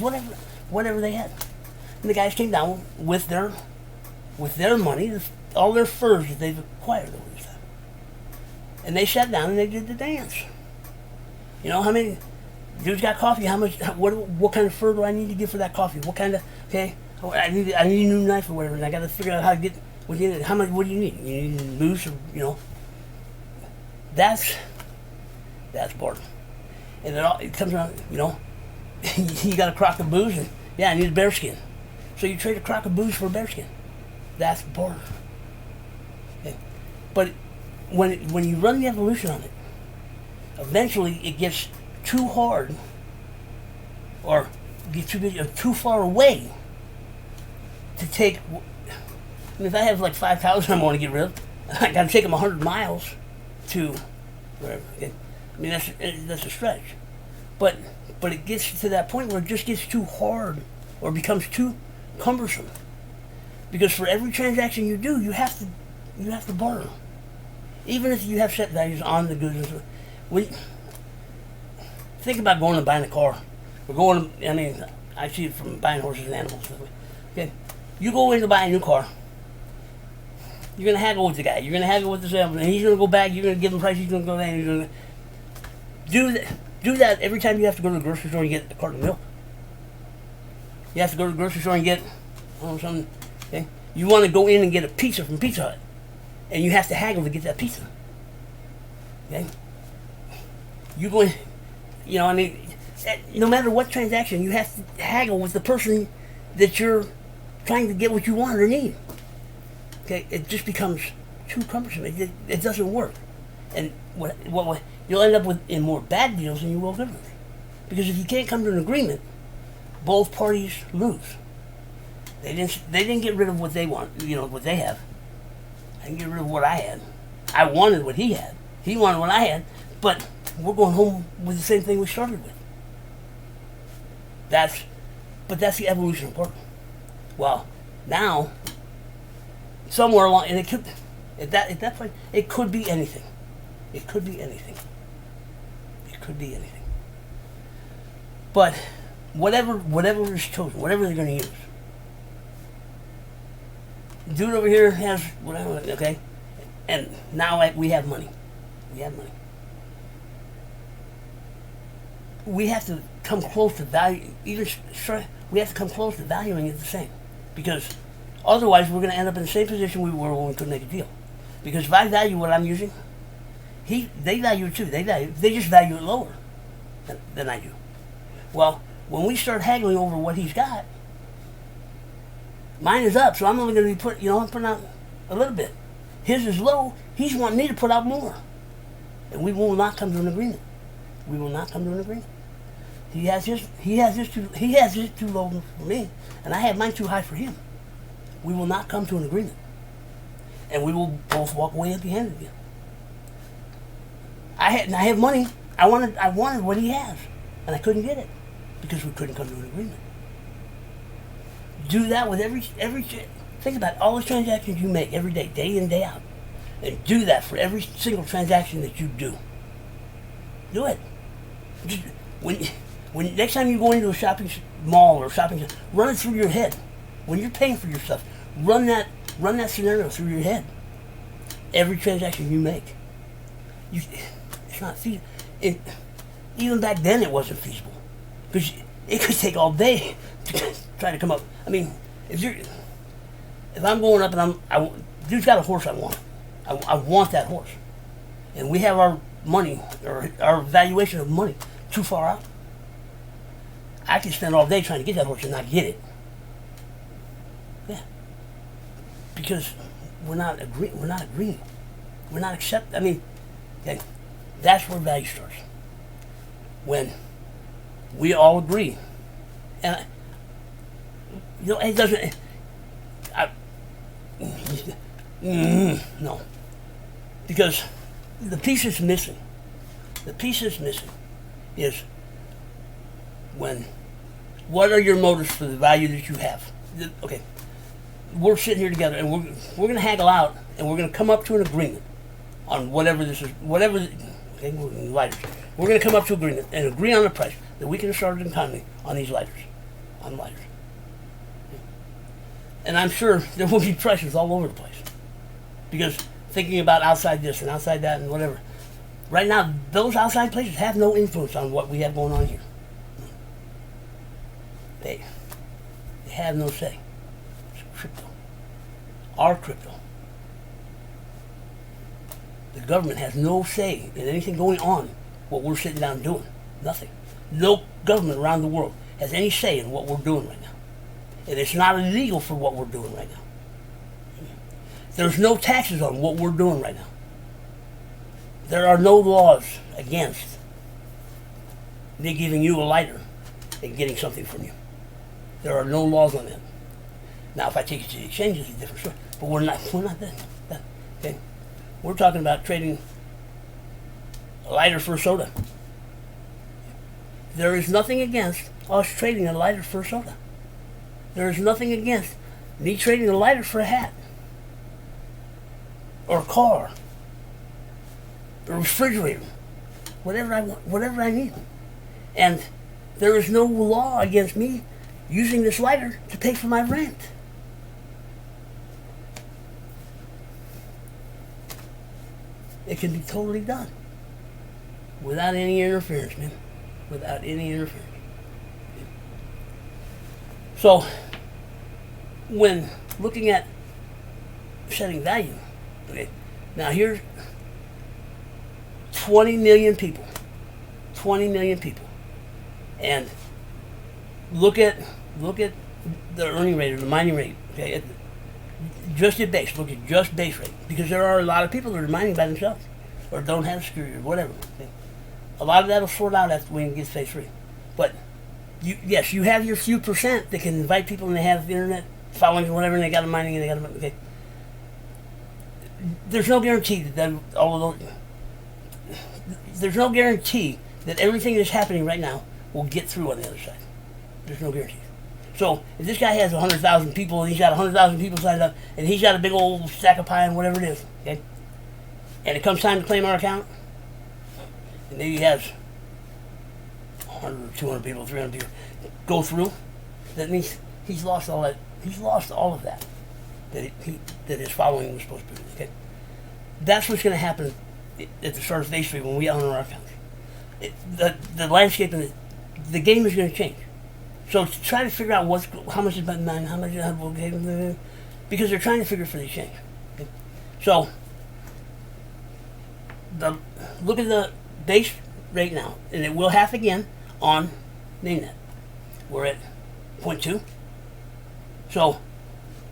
whatever they had. And the guys came down with their money, all their furs that they've acquired over this time. And they sat down and they did the dance. You know, how many dudes got coffee? How much? What kind of fur do I need to get for that coffee? What kind of? Okay, I need a new knife or whatever, and I got to figure out how to get. How much? What do you need? You need loose, or you know. That's barter, and it comes around. You know, you got a crock of booze, and yeah, I need a bear skin. So you trade a crock of booze for a bear skin. That's barter. Okay. But when you run the evolution on it, eventually it gets too hard, or gets too big, or too far away to take. I mean, if I have like 5 cows I want to get rid of, I got to take them 100 miles to wherever. Okay. I mean, that's a stretch, but it gets to that point where it just gets too hard, or becomes too cumbersome, because for every transaction you do, you have to barter, even if you have set values on the goods. Think about going and buying a car. I mean, I see it from buying horses and animals. Okay, you go in to buy a new car. You're gonna haggle with the guy. You're gonna haggle with the salesman, and he's gonna go back. You're gonna give him price. He's gonna go there. And you're gonna do that every time you have to go to the grocery store and get a carton of milk. You have to go to the grocery store and get something. Okay, you want to go in and get a pizza from Pizza Hut, and you have to haggle to get that pizza. Okay, you go in. You know, I mean, no matter what transaction, you have to haggle with the person that you're trying to get what you want or need. Okay, it just becomes too cumbersome. It doesn't work, and what you'll end up with in more bad deals than you will good ones. Because if you can't come to an agreement, both parties lose. They didn't get rid of what they want. You know what they have. I didn't get rid of what I had. I wanted what he had. He wanted what I had, but we're going home with the same thing we started with. That's the evolution of barter. Well, now, somewhere along, and it could, at that point, it could be anything. It could be anything. It could be anything. But whatever is chosen, whatever they're going to use. Dude over here has whatever, okay? And now we have money. We have money. We have to come close to value, we have to come close to valuing it the same. Because otherwise we're going to end up in the same position we were when we couldn't make a deal. Because if I value what I'm using, they value it too. They just value it lower than I do. Well, when we start haggling over what he's got, mine is up, so I'm only going to be I'm putting out a little bit. His is low. He's wanting me to put out more. And we will not come to an agreement. We will not come to an agreement. He has his too low for me, and I have mine too high for him. We will not come to an agreement. And we will both walk away at the end again. I have money. I wanted what he has, and I couldn't get it because we couldn't come to an agreement. Do that with every. Think about all the transactions you make every day, day in, day out, and do that for every single transaction that you do. Do it. Just, when next time you go into a shopping mall or shopping center, run it through your head. When you're paying for your stuff, run that scenario through your head. Every transaction you make. It's not feasible. Even back then, it wasn't feasible because it could take all day to try to come up. I mean, if I'm going up and dude's got a horse I want. I want that horse, and we have our money or our valuation of money too far out. I can spend all day trying to get that horse and not get it. Yeah, because we're not agreeing. We're not accepting. I mean, okay, that's where value starts. When we all agree, and it doesn't. No, because the piece that's missing. The piece that's missing is what are your motives for the value that you have? Okay, we're sitting here together and we're going to haggle out and we're going to come up to an agreement on whatever this is, okay, lighters. We're going to come up to agreement and agree on the price that we can start an economy on these lighters, And I'm sure there will be prices all over the place because thinking about outside this and outside that and whatever. Right now, those outside places have no influence on what we have going on here. They have no say. It's crypto. Our crypto. The government has no say in anything going on, what we're sitting down doing. Nothing. No government around the world has any say in what we're doing right now. And it's not illegal for what we're doing right now. There's no taxes on what we're doing right now. There are no laws against me giving you a lighter and getting something from you. There are no laws on that. Now, if I take it to the exchange, it's a different story. But we're not that. Okay? We're talking about trading a lighter for a soda. There is nothing against us trading a lighter for a soda. There is nothing against me trading a lighter for a hat or a car or a refrigerator, whatever I want, whatever I need. And there is no law against me using this lighter to pay for my rent. It can be totally done without any interference, man. Without any interference. So, when looking at setting value, okay, now here's 20 million people. 20 million people. And look at the earning rate or the mining rate, okay? Just at base, look at just base rate. Because there are a lot of people that are mining by themselves or don't have security or whatever. Okay? A lot of that will sort out after when it gets phase 3. But yes, you have your few percent that can invite people and they have the internet following or whatever and they got a mining and they got a, okay. There's no guarantee that all of those, there's no guarantee that everything that's happening right now will get through on the other side. There's no guarantee. So if this guy has 100,000 people and he's got 100,000 people signed up and he's got a big old stack of pie and whatever it is, okay, and it comes time to claim our account, and maybe he has 100 or 200 people, 300 people go through, that means he's lost all that. He's lost all of that that his following was supposed to be. Okay, that's what's going to happen at the start of phase 3 when we honor our accounts. The landscape and the game is going to change. So to try to figure out how much is about 9, how much is because they're trying to figure for the change. Okay? So look at the base rate now, and it will half again on mainnet. We're at 0.2. So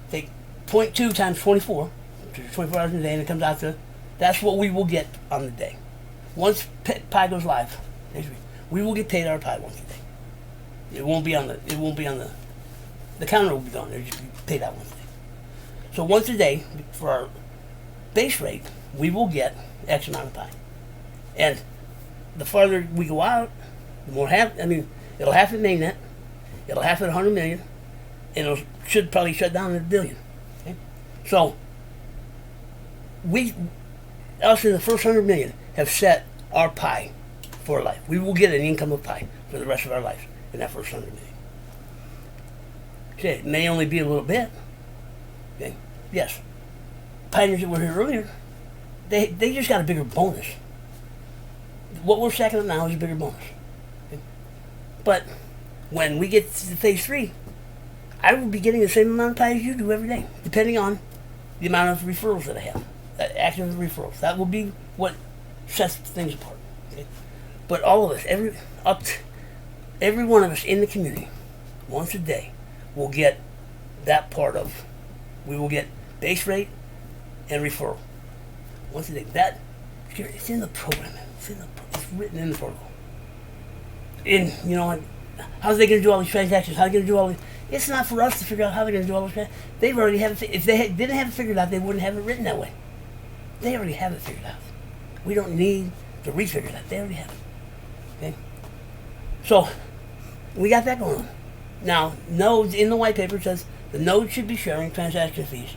take 0.2 times 24, which is 24 hours in a day, and it comes out to, that's what we will get on the day. Once Pi goes live, we will get paid our Pi once a day. It won't be on the counter will be gone. It'll just be paid out once a day. So once a day, for our base rate, we will get X amount of Pi. And the farther we go out, the more it'll half at mainnet, it'll half at 100 million, and it should probably shut down at 1 billion. Okay? So us in the first 100 million have set our Pi for life. We will get an income of Pi for the rest of our lives in that first 100 million. Okay, it may only be a little bit. Okay, yes. Pioneers that were here earlier, they just got a bigger bonus. What we're stacking up now is a bigger bonus. Okay? But when we get to phase 3, I will be getting the same amount of Pi as you do every day, depending on the amount of referrals that I have, active referrals. That will be what sets things apart. Okay? But all of us, every one of us in the community, once a day, will get that part of. We will get base rate and referral once a day. That it's in the program. It's written in the protocol. How's they going to do all these transactions? How are they going to do all these? It's not for us to figure out how they're going to do all these transactions. They've already have it. If they didn't have it figured out, they wouldn't have it written that way. They already have it figured out. We don't need to refigure that. They already have it. Okay? So, we got that going on. Now, nodes in the white paper says the node should be sharing transaction fees.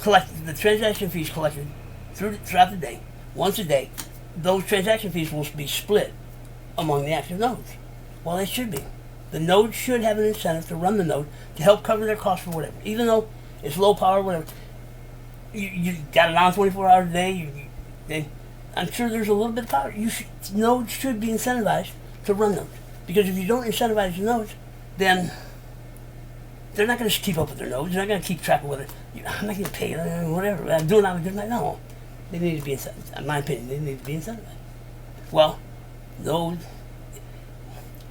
The transaction fees collected throughout the day, once a day, those transaction fees will be split among the active nodes. Well, they should be. The node should have an incentive to run the node to help cover their costs for whatever. Even though it's low power, whatever. You got it on 24 hours a day. I'm sure there's a little bit of power. Nodes should be incentivized to run nodes. Because if you don't incentivize the nodes, then they're not going to keep up with their nodes. They're not going to keep track of whether I'm not going to pay whatever. I'm doing it on a good night. No, they need to be incentivized. In my opinion, they need to be incentivized. Well, nodes.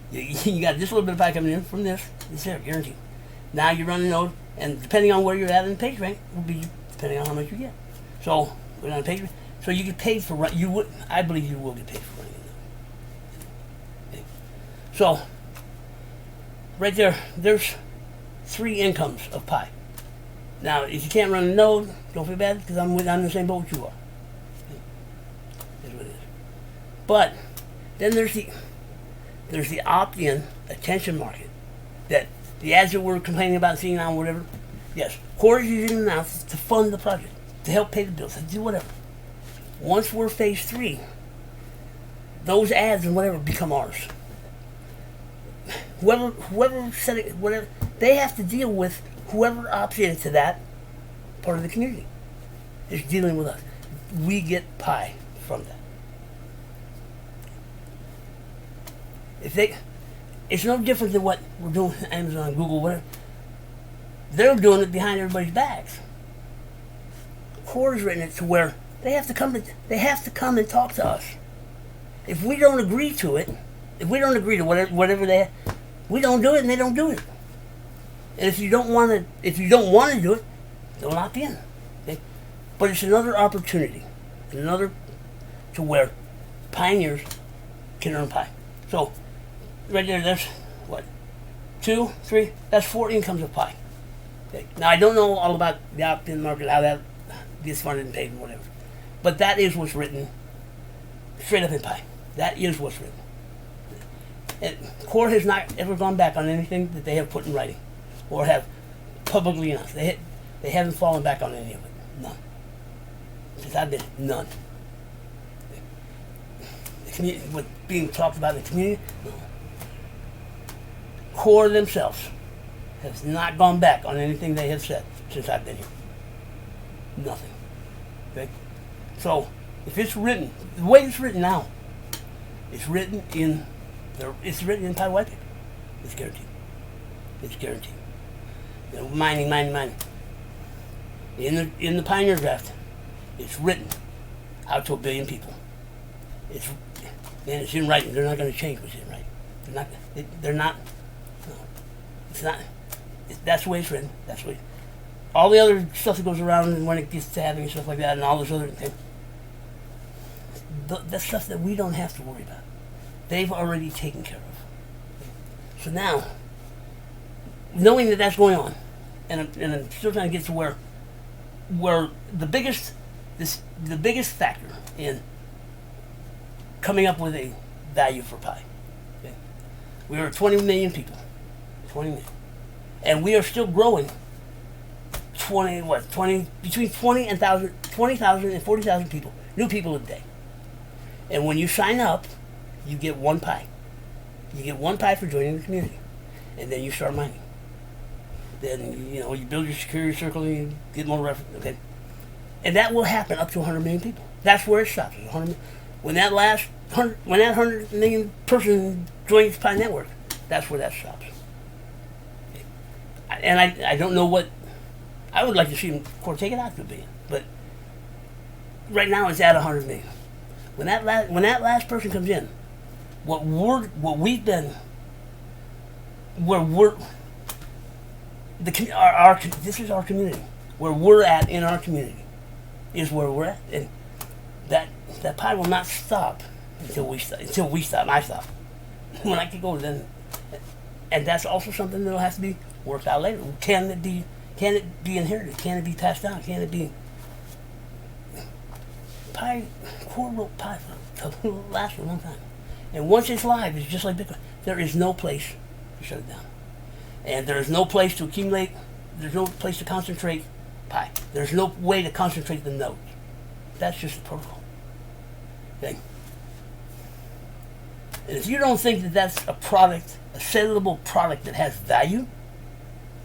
You got this little bit of Pi coming in from this here, guaranteed. Now you run a node, and depending on where you're at in the page rank, will be depending on how much you get. So we're on page rank. So you get paid for I believe you will get paid for running a node. Okay. So right there's 3 incomes of Pi. Now, if you can't run a node, don't feel bad because I'm in the same boat you are. Okay. That's what it is. But then there's the opt-in attention market that the ads that we're complaining about seeing on whatever. Yes, Core is using them now to fund the project, to help pay the bills, to do whatever. Once we're phase 3, those ads and whatever become ours. Whoever said it, whatever, they have to deal with whoever opts into that part of the community. Is dealing with us. We get Pi from that. It's no different than what we're doing with Amazon, Google, whatever. They're doing it behind everybody's backs. Core's written it to where they have to come and talk to us. If we don't agree to it, if we don't agree to whatever we don't do it, and they don't do it. And if you don't want to do it, don't opt in. Okay? But it's another opportunity, to where pioneers can earn Pi. So right there, that's what, 2, 3, that's 4 incomes of Pi. Okay. Now I don't know all about the opt-in market, how that gets funded and paid and whatever. But that is what's written straight up in Pi. That is what's written. And Core has not ever gone back on anything that they have put in writing or have publicly announced. They haven't fallen back on any of it. None. Since I've been, none. what's being talked about in the community, no. Core themselves has not gone back on anything they have said since I've been here. Nothing. Okay? So, if it's written, the way it's written now, it's written in Pi white paper. It's guaranteed. It's guaranteed. You know, mining. In the Pioneer Draft, it's written out to 1 billion people. It's in writing. They're not going to change what's in writing. They're not. No, it's not. That's the way it's written. That's the way. All the other stuff that goes around and when it gets to having and stuff like that and all this other thing, that's stuff that we don't have to worry about. They've already taken care of. So now, knowing that that's going on, and I'm still trying to get to where the biggest factor in coming up with a value for pi. Okay? We are 20 million people, 20 million, and we are still growing. Between 20,000 and 40,000 people, new people a day. And when you sign up, you get 1 pi. You get 1 pi for joining the community, and then you start mining. Then you build your security circle and you get more reference. Okay, and that will happen up to 100 million people. That's where it stops. 100 when that 100 million person joins Pi Network, that's where that stops. Okay. And I don't know what. I would like to see them, of course, take it out to 1 billion, but right now it's at 100 million. When that last person comes in, this is our community. Where we're at in our community is where we're at, and that pi will not stop until we stop. And I stop. When I can go, then, and that's also something that'll have to be worked out later. Can it be inherited? Can it be passed down? Can it be? Core wrote pi to last for a long time, and once it's live, it's just like Bitcoin. There is no place to shut it down, and there is no place to accumulate. There's no place to concentrate pi. There's no way to concentrate the nodes. That's just the protocol. Okay. And if you don't think that that's a product, a sellable product that has value,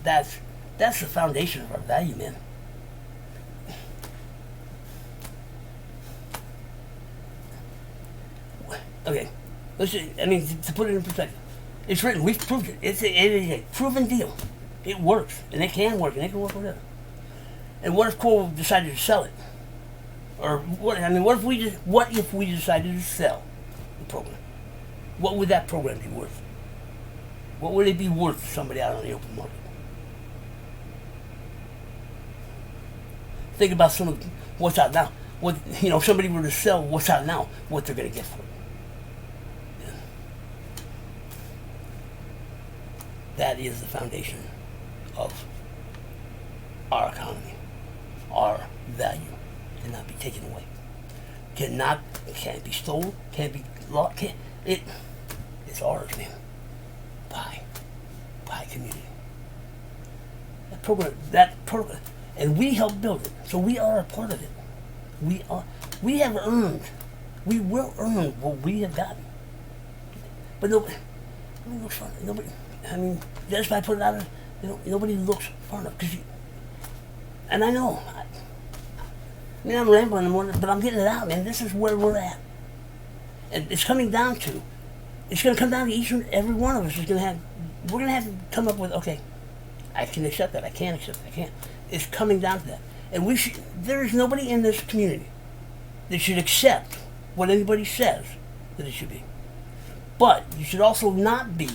that's the foundation of our value, man. Okay, to put it in perspective, it's written. We've proved it. It is a proven deal. It works, and it can work, and it can work with it. And what if Core decided to sell it? Or what? What if we decided to sell the program? What would that program be worth? What would it be worth to somebody out on the open market? Think about some of what's out now. If somebody were to sell what's out now, what they're going to get for it. Yeah. That is the foundation of our economy. Our value cannot be taken away. Can't be stolen. Can't be lost. It's ours, man. Pi community. That program, and we helped build it. So we are a part of it. We will earn what we have gotten. But nobody looks far. Just by putting it out there, nobody looks far enough. And I know. I'm rambling, but I'm getting it out, man. This is where we're at. And it's going to come down to each and every one of us we're going to have to come up with, okay, I can accept that, I can't accept that, I can't. It's coming down to that. And there is nobody in this community that should accept what anybody says that it should be. But you should also not be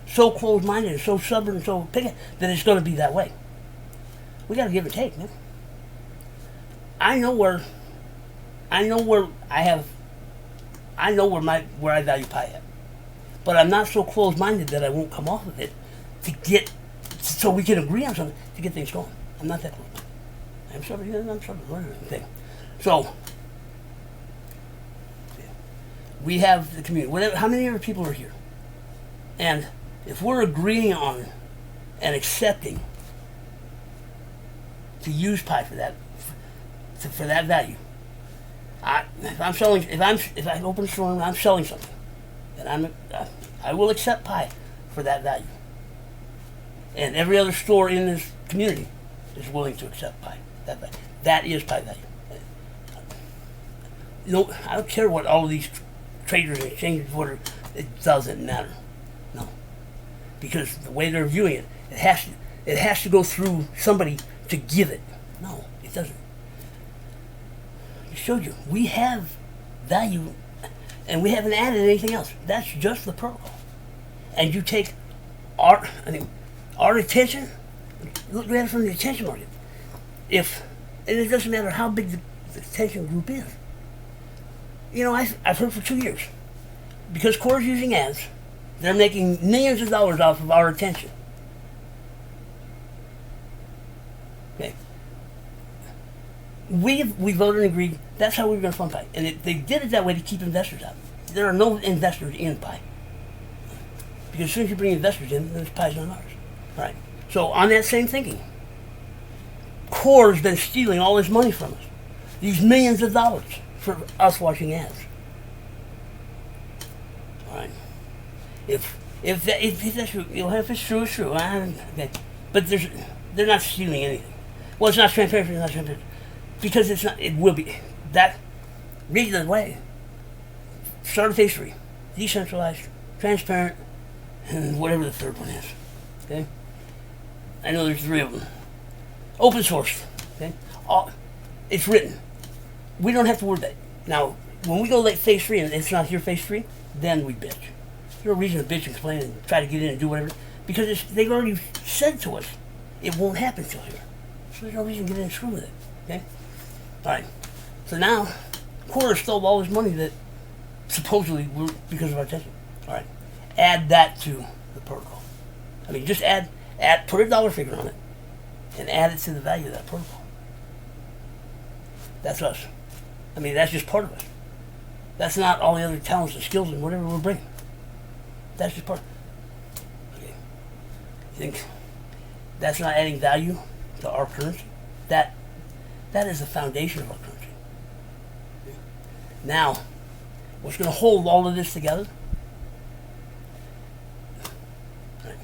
so closed-minded and so stubborn and so picky that it's going to be that way. We got to give and take, man. I know where I value pi at. But I'm not so closed-minded that I won't come off of it so we can agree on something to get things going. I'm not that close. I'm stubborn. Okay. So we have the community. How many other people are here? And if we're agreeing on and accepting to use pi for that value, If I open a store and I'm selling something, and I will accept pi for that value. And every other store in this community is willing to accept pi. That is pi value. I don't care what all of these traders and exchanges, it doesn't matter. No, because the way they're viewing it, it has to go through somebody to give it. No, it doesn't. I showed you. We have value, and we haven't added anything else. That's just the protocol. And you take our attention. Look at it from the attention market. And it doesn't matter how big the attention group is. I've heard for 2 years, because Core's using ads, they're making millions of dollars off of our attention. Okay. We voted and agreed that's how we were going to fund Pi. And they did it that way to keep investors out. There are no investors in Pi. Because as soon as you bring investors in, then Pi's not ours. All right. So on that same thinking, Core's been stealing all this money from us. These millions of dollars for us watching ads. All right. If that's true, if it's true, it's true. Okay. But they're not stealing anything. Well, it's not transparent. It's not transparent because it's not. It will be that. Read the way. Start of phase 3, decentralized, transparent, and whatever the third one is. Okay. I know there's 3 of them. Open source. Okay. It's written. We don't have to worry that. Now, when we go like phase 3 and it's not here phase 3, then we bitch. There's no reason to bitch and complain and try to get in and do whatever, because they've already said to us it won't happen till here. So there's no reason to get in and screw with it. Okay? Alright. So now, Core stole all this money that supposedly were because of our attention. Alright. Add that to the protocol. Just put a dollar figure on it and add it to the value of that protocol. That's us. That's just part of us. That's not all the other talents and skills and whatever we're bringing. That's just part. Okay. You think that's not adding value to our currency? That is the foundation of our currency. Okay. Now, what's going to hold all of this together? Right.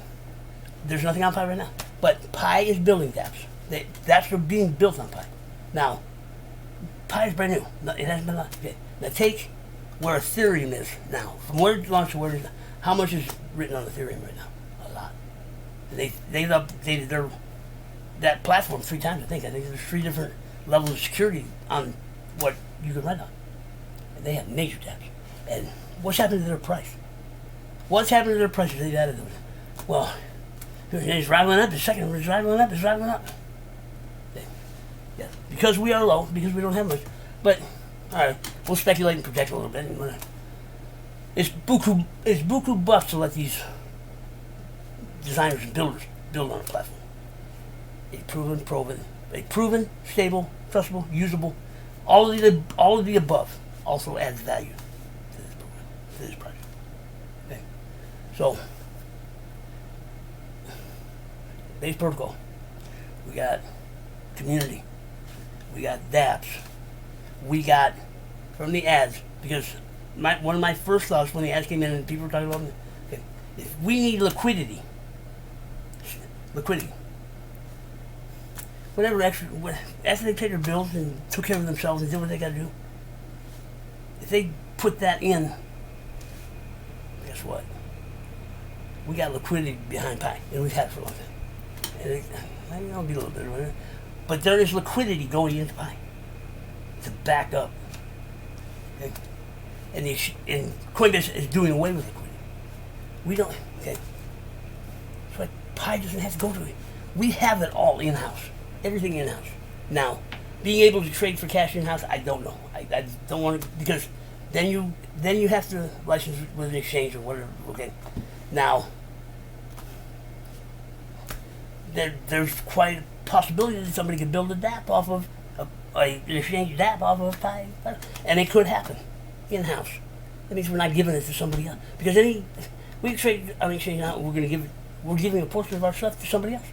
There's nothing on Pi right now. But Pi is building dApps. DApps are being built on Pi. Now, Pi is brand new. It hasn't been launched. Okay. Now take where Ethereum is now. From where it launched to where it is now. How much is written on Ethereum right now? A lot. They've updated that platform 3 times, I think. I think there's 3 different levels of security on what you can write on. And they have major dApps. And what's happened to their price? What's happened to their prices? They've added them. Well, it's rivaling up. The second is rivaling up. It's rivaling up. Okay. Yeah. Because we are low, because we don't have much. But, alright, we'll speculate and project a little bit. It's buku bucks to let these designers and builders build on a platform. A proven, stable, trustable, usable, all of the above also adds value to this program, to this project. Okay. So, base protocol. We got community. We got dApps. We got from the ads, because one of my first thoughts when the ads came in and people were talking about, okay, if we need liquidity, whatever extra, after they paid their bills and took care of themselves and did what they got to do, if they put that in, guess what? We got liquidity behind Pi, and we've had it for a long time. And maybe I'll be a little bit of it, but there is liquidity going into Pi to back up. Okay? And Coinbase is doing away with liquidity. We don't. Okay. That's why Pi doesn't have to go to it. We have it all in-house. Everything in-house. Now, being able to trade for cash in-house, I don't know. I don't want to, because then you have to license with an exchange or whatever. Okay. Now, there's quite a possibility that somebody could build a dApp off of an exchange dApp off of Pi, and it could happen in-house. That means we're not giving it to somebody else, because we trade on exchange now. We're giving a portion of our stuff to somebody else.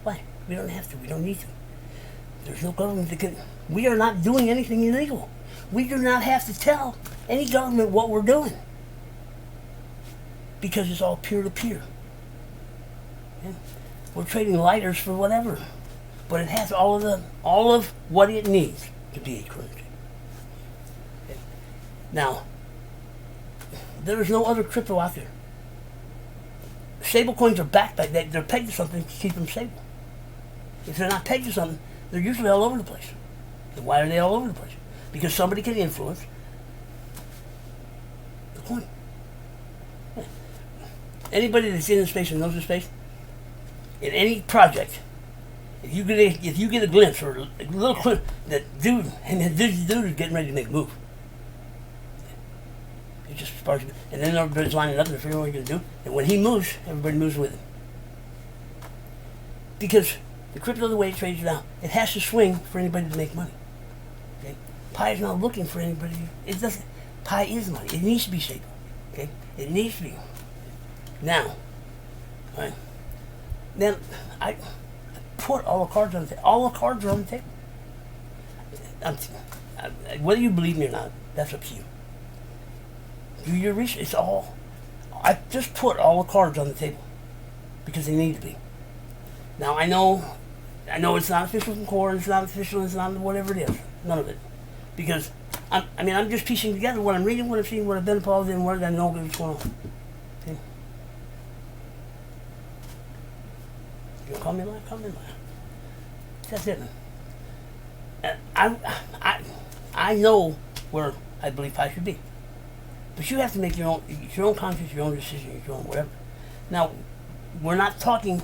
Why? We don't have to. We don't need to. There's no government that can. We are not doing anything illegal. We do not have to tell any government what we're doing because it's all peer-to-peer. Okay? We're trading lighters for whatever, but it has all of what it needs to be a currency. Okay? Now, there is no other crypto out there. Stable coins are backed by that. They're pegged to something to keep them stable. If they're not pegged to something, they're usually all over the place. And why are they all over the place? Because somebody can influence the coin. Yeah. Anybody that's in the space and knows the space, in any project, if you get a glimpse or a little clip that dude is getting ready to make a move, it just sparks, and then everybody's lining up and figuring what he's going to do. And when he moves, everybody moves with him. Because the crypto, the way it trades now, it has to swing for anybody to make money. Okay? Pi is not looking for anybody. It doesn't. Pi is money. It needs to be stable. Okay? It needs to be. Now, right? Then I put all the cards on the table. All the cards are on the table. Whether you believe me or not, that's up to you. Do your research. It's all. I just put all the cards on the table because they need to be. Now I know it's not official from core, it's not official, it's not whatever it is. None of it. Because, I'm just piecing together what I'm reading, what I'm seeing, what I've been involved in, what I know what's going on. Okay? You want to call me a liar? Call me a liar. That's it, man. I know where I believe Pi should be. But you have to make your own conscience, your own decision, your own whatever. Now, we're not talking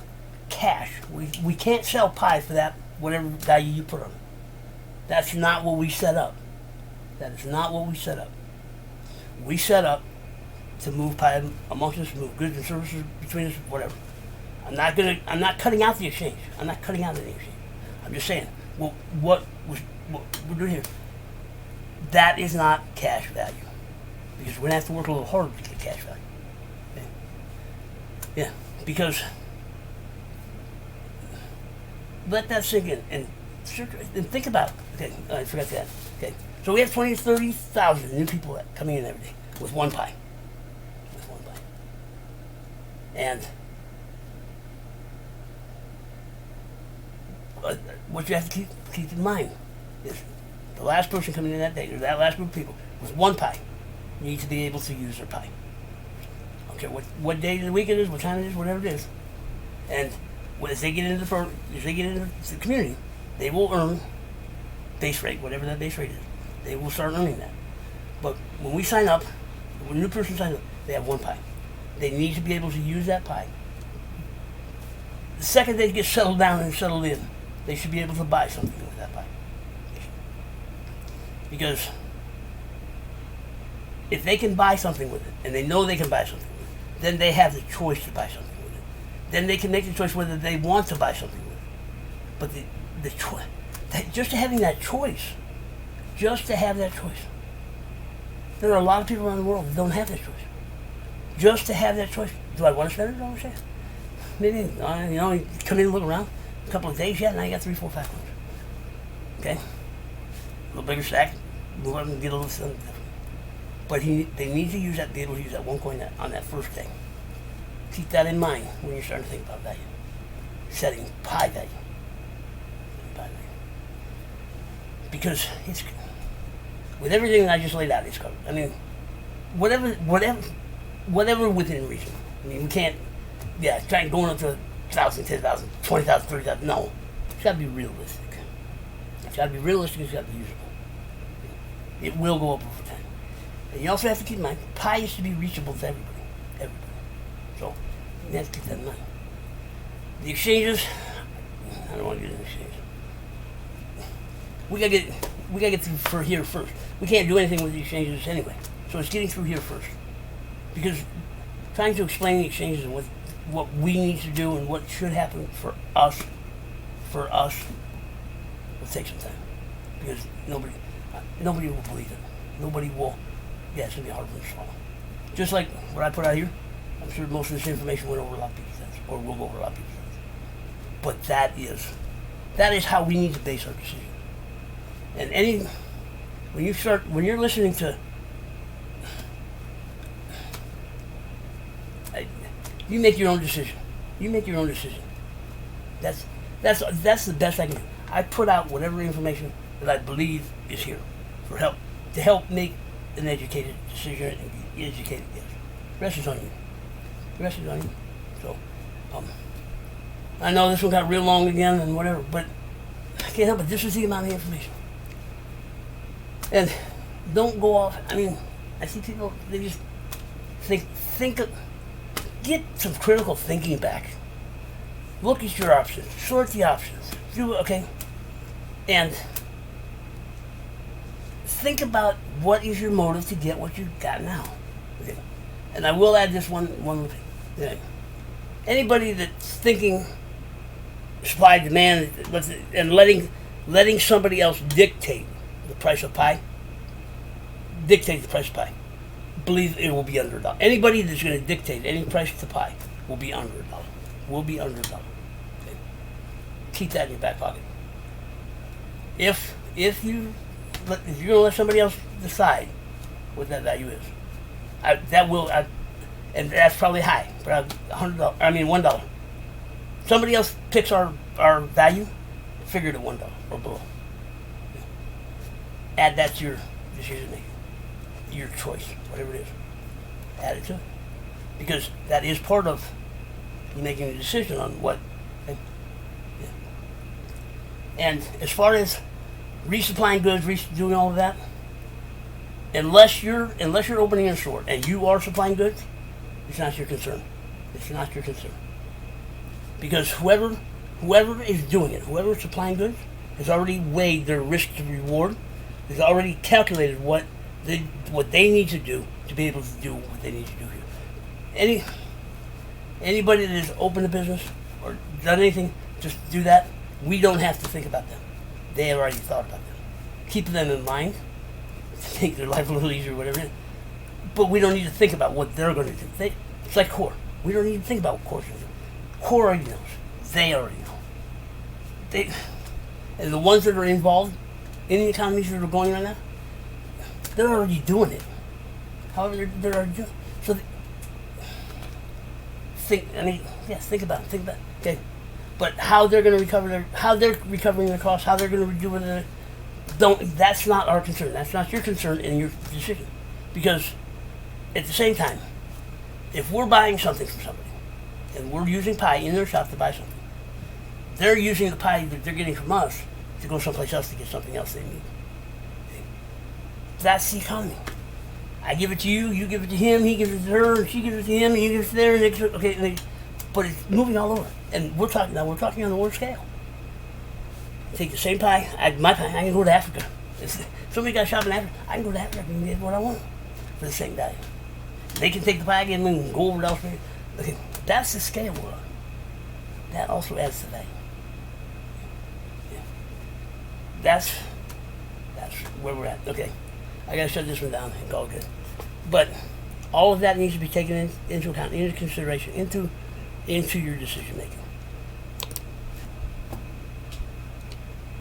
cash. We can't sell Pi for that, whatever value you put on it. That's not what we set up. That is not what we set up. We set up to move Pi amongst us, move goods and services between us, whatever. I'm not cutting out the exchange. I'm not cutting out any exchange. I'm just saying, what we're doing here, that is not cash value. Because we're going to have to work a little harder to get cash value. Okay? Yeah, because let that sink in and think about it. Okay, I forgot that. Okay, so we have 20 to 30,000 new people coming in every day with one Pi. With one Pi. And what you have to keep in mind is the last person coming in that day, or that last group of people, with one Pi, need to be able to use their Pi. I don't care what day of the week it is, what time it is, whatever it is. And as they get into the community, they will earn base rate, whatever that base rate is. They will start earning that. But when we sign up, when a new person signs up, they have one Pi. They need to be able to use that Pi. The second they get settled down and settled in, they should be able to buy something with that Pi. Because if they can buy something with it, and they know they can buy something with it, then they have the choice to buy something with it. Then they can make the choice whether they want to buy something with it. But the choice, just having that choice, just to have that choice. There are a lot of people around the world that don't have that choice. Just to have that choice. Do I want to spend it? I don't want to spend it. Maybe, you come in and look around. A couple of days, now you got 3, 4, 5 coins. Okay? A little bigger stack. Move up and get a little something different. But they need to use that, be able to use that one coin on that first day. Keep that in mind when you're starting to think about value. Setting Pi value. Because it's, with everything that I just laid out, it's covered. Whatever within reason. We can't, try going up to 1,000, 10,000, 20,000, 30,000. No. It's got to be realistic. It's got to be realistic, it's got to be usable. It will go up over time. And you also have to keep in mind, Pi is to be reachable to everybody. So, you have to keep that in mind. The exchanges, I don't want to get into exchanges. We gotta get through here first. We can't do anything with the exchanges anyway. So it's getting through here first. Because trying to explain the exchanges and what we need to do and what should happen for us will take some time. Because nobody will believe it. Nobody will. It's gonna be hard for them to swallow. Just like what I put out here, I'm sure most of this information went over a lot of people's heads, or will go over a lot of people's heads. But that is how we need to base our decision. And when you're listening to, you make your own decision. You make your own decision. That's the best I can do. I put out whatever information that I believe is here for help, to help make an educated decision and be educated guess. The rest is on you. The rest is on you. So, I know this one got real long again and whatever, but I can't help it. This is the amount of information. And don't go off. I mean, I see people, they just get some critical thinking back. Look at your options. Sort the options. Okay? And think about what is your motive to get what you got now. Okay? And I will add this one thing. Okay? Anybody that's thinking supply demand and letting somebody else dictate the price of pie, believe it will be under $1. Anybody that's going to dictate any price to pie will be under $1. Will be under $1. Okay? Keep that in your back pocket. If you're going to let somebody else decide what that value is, and that's probably high, but $100. I mean $1. Somebody else picks our value, figure it at $1 or below. Add that to your decision making, your choice, whatever it is. Add it to it, because that is part of you making a decision on what. Okay? Yeah. And as far as resupplying goods, doing all of that, unless you're opening a store and you are supplying goods, it's not your concern. It's not your concern. Because whoever is doing it, whoever is supplying goods, has already weighed their risk to reward, has already calculated what they need to do to be able to do what they need to do here. Anybody that has opened a business or done anything, just do that. We don't have to think about them. They have already thought about them. Keep them in mind, to make their life a little easier, whatever it is. But we don't need to think about what they're going to do. It's like Core. We don't need to think about what Core's going to do. Core already knows. They already know. And the ones that are involved in the economies that are going right now, they're already doing it. However, they're already doing it. So think about it. Okay. But how they're going to recover how they're recovering their costs, how they're going to do it, that's not our concern. That's not your concern in your decision. Because at the same time, if we're buying something from somebody, and we're using pie in their shop to buy something, they're using the pie that they're getting from us to go someplace else to get something else they need. Okay? That's the economy. I give it to you, you give it to him, he gives it to her, and she gives it to him, and he gives it to there, and okay, but it's moving all over. And we're talking on the world scale. Take the same pie, my pie, I can go to Africa. If somebody got a shop in Africa, I can go to Africa and get what I want for the same value. They can take the pie again and go over it elsewhere. Okay, that's the scale we're on. That also adds to value. Yeah. That's where we're at. Okay, I gotta shut this one down and call it good. But all of that needs to be taken into account, into consideration, into your decision making.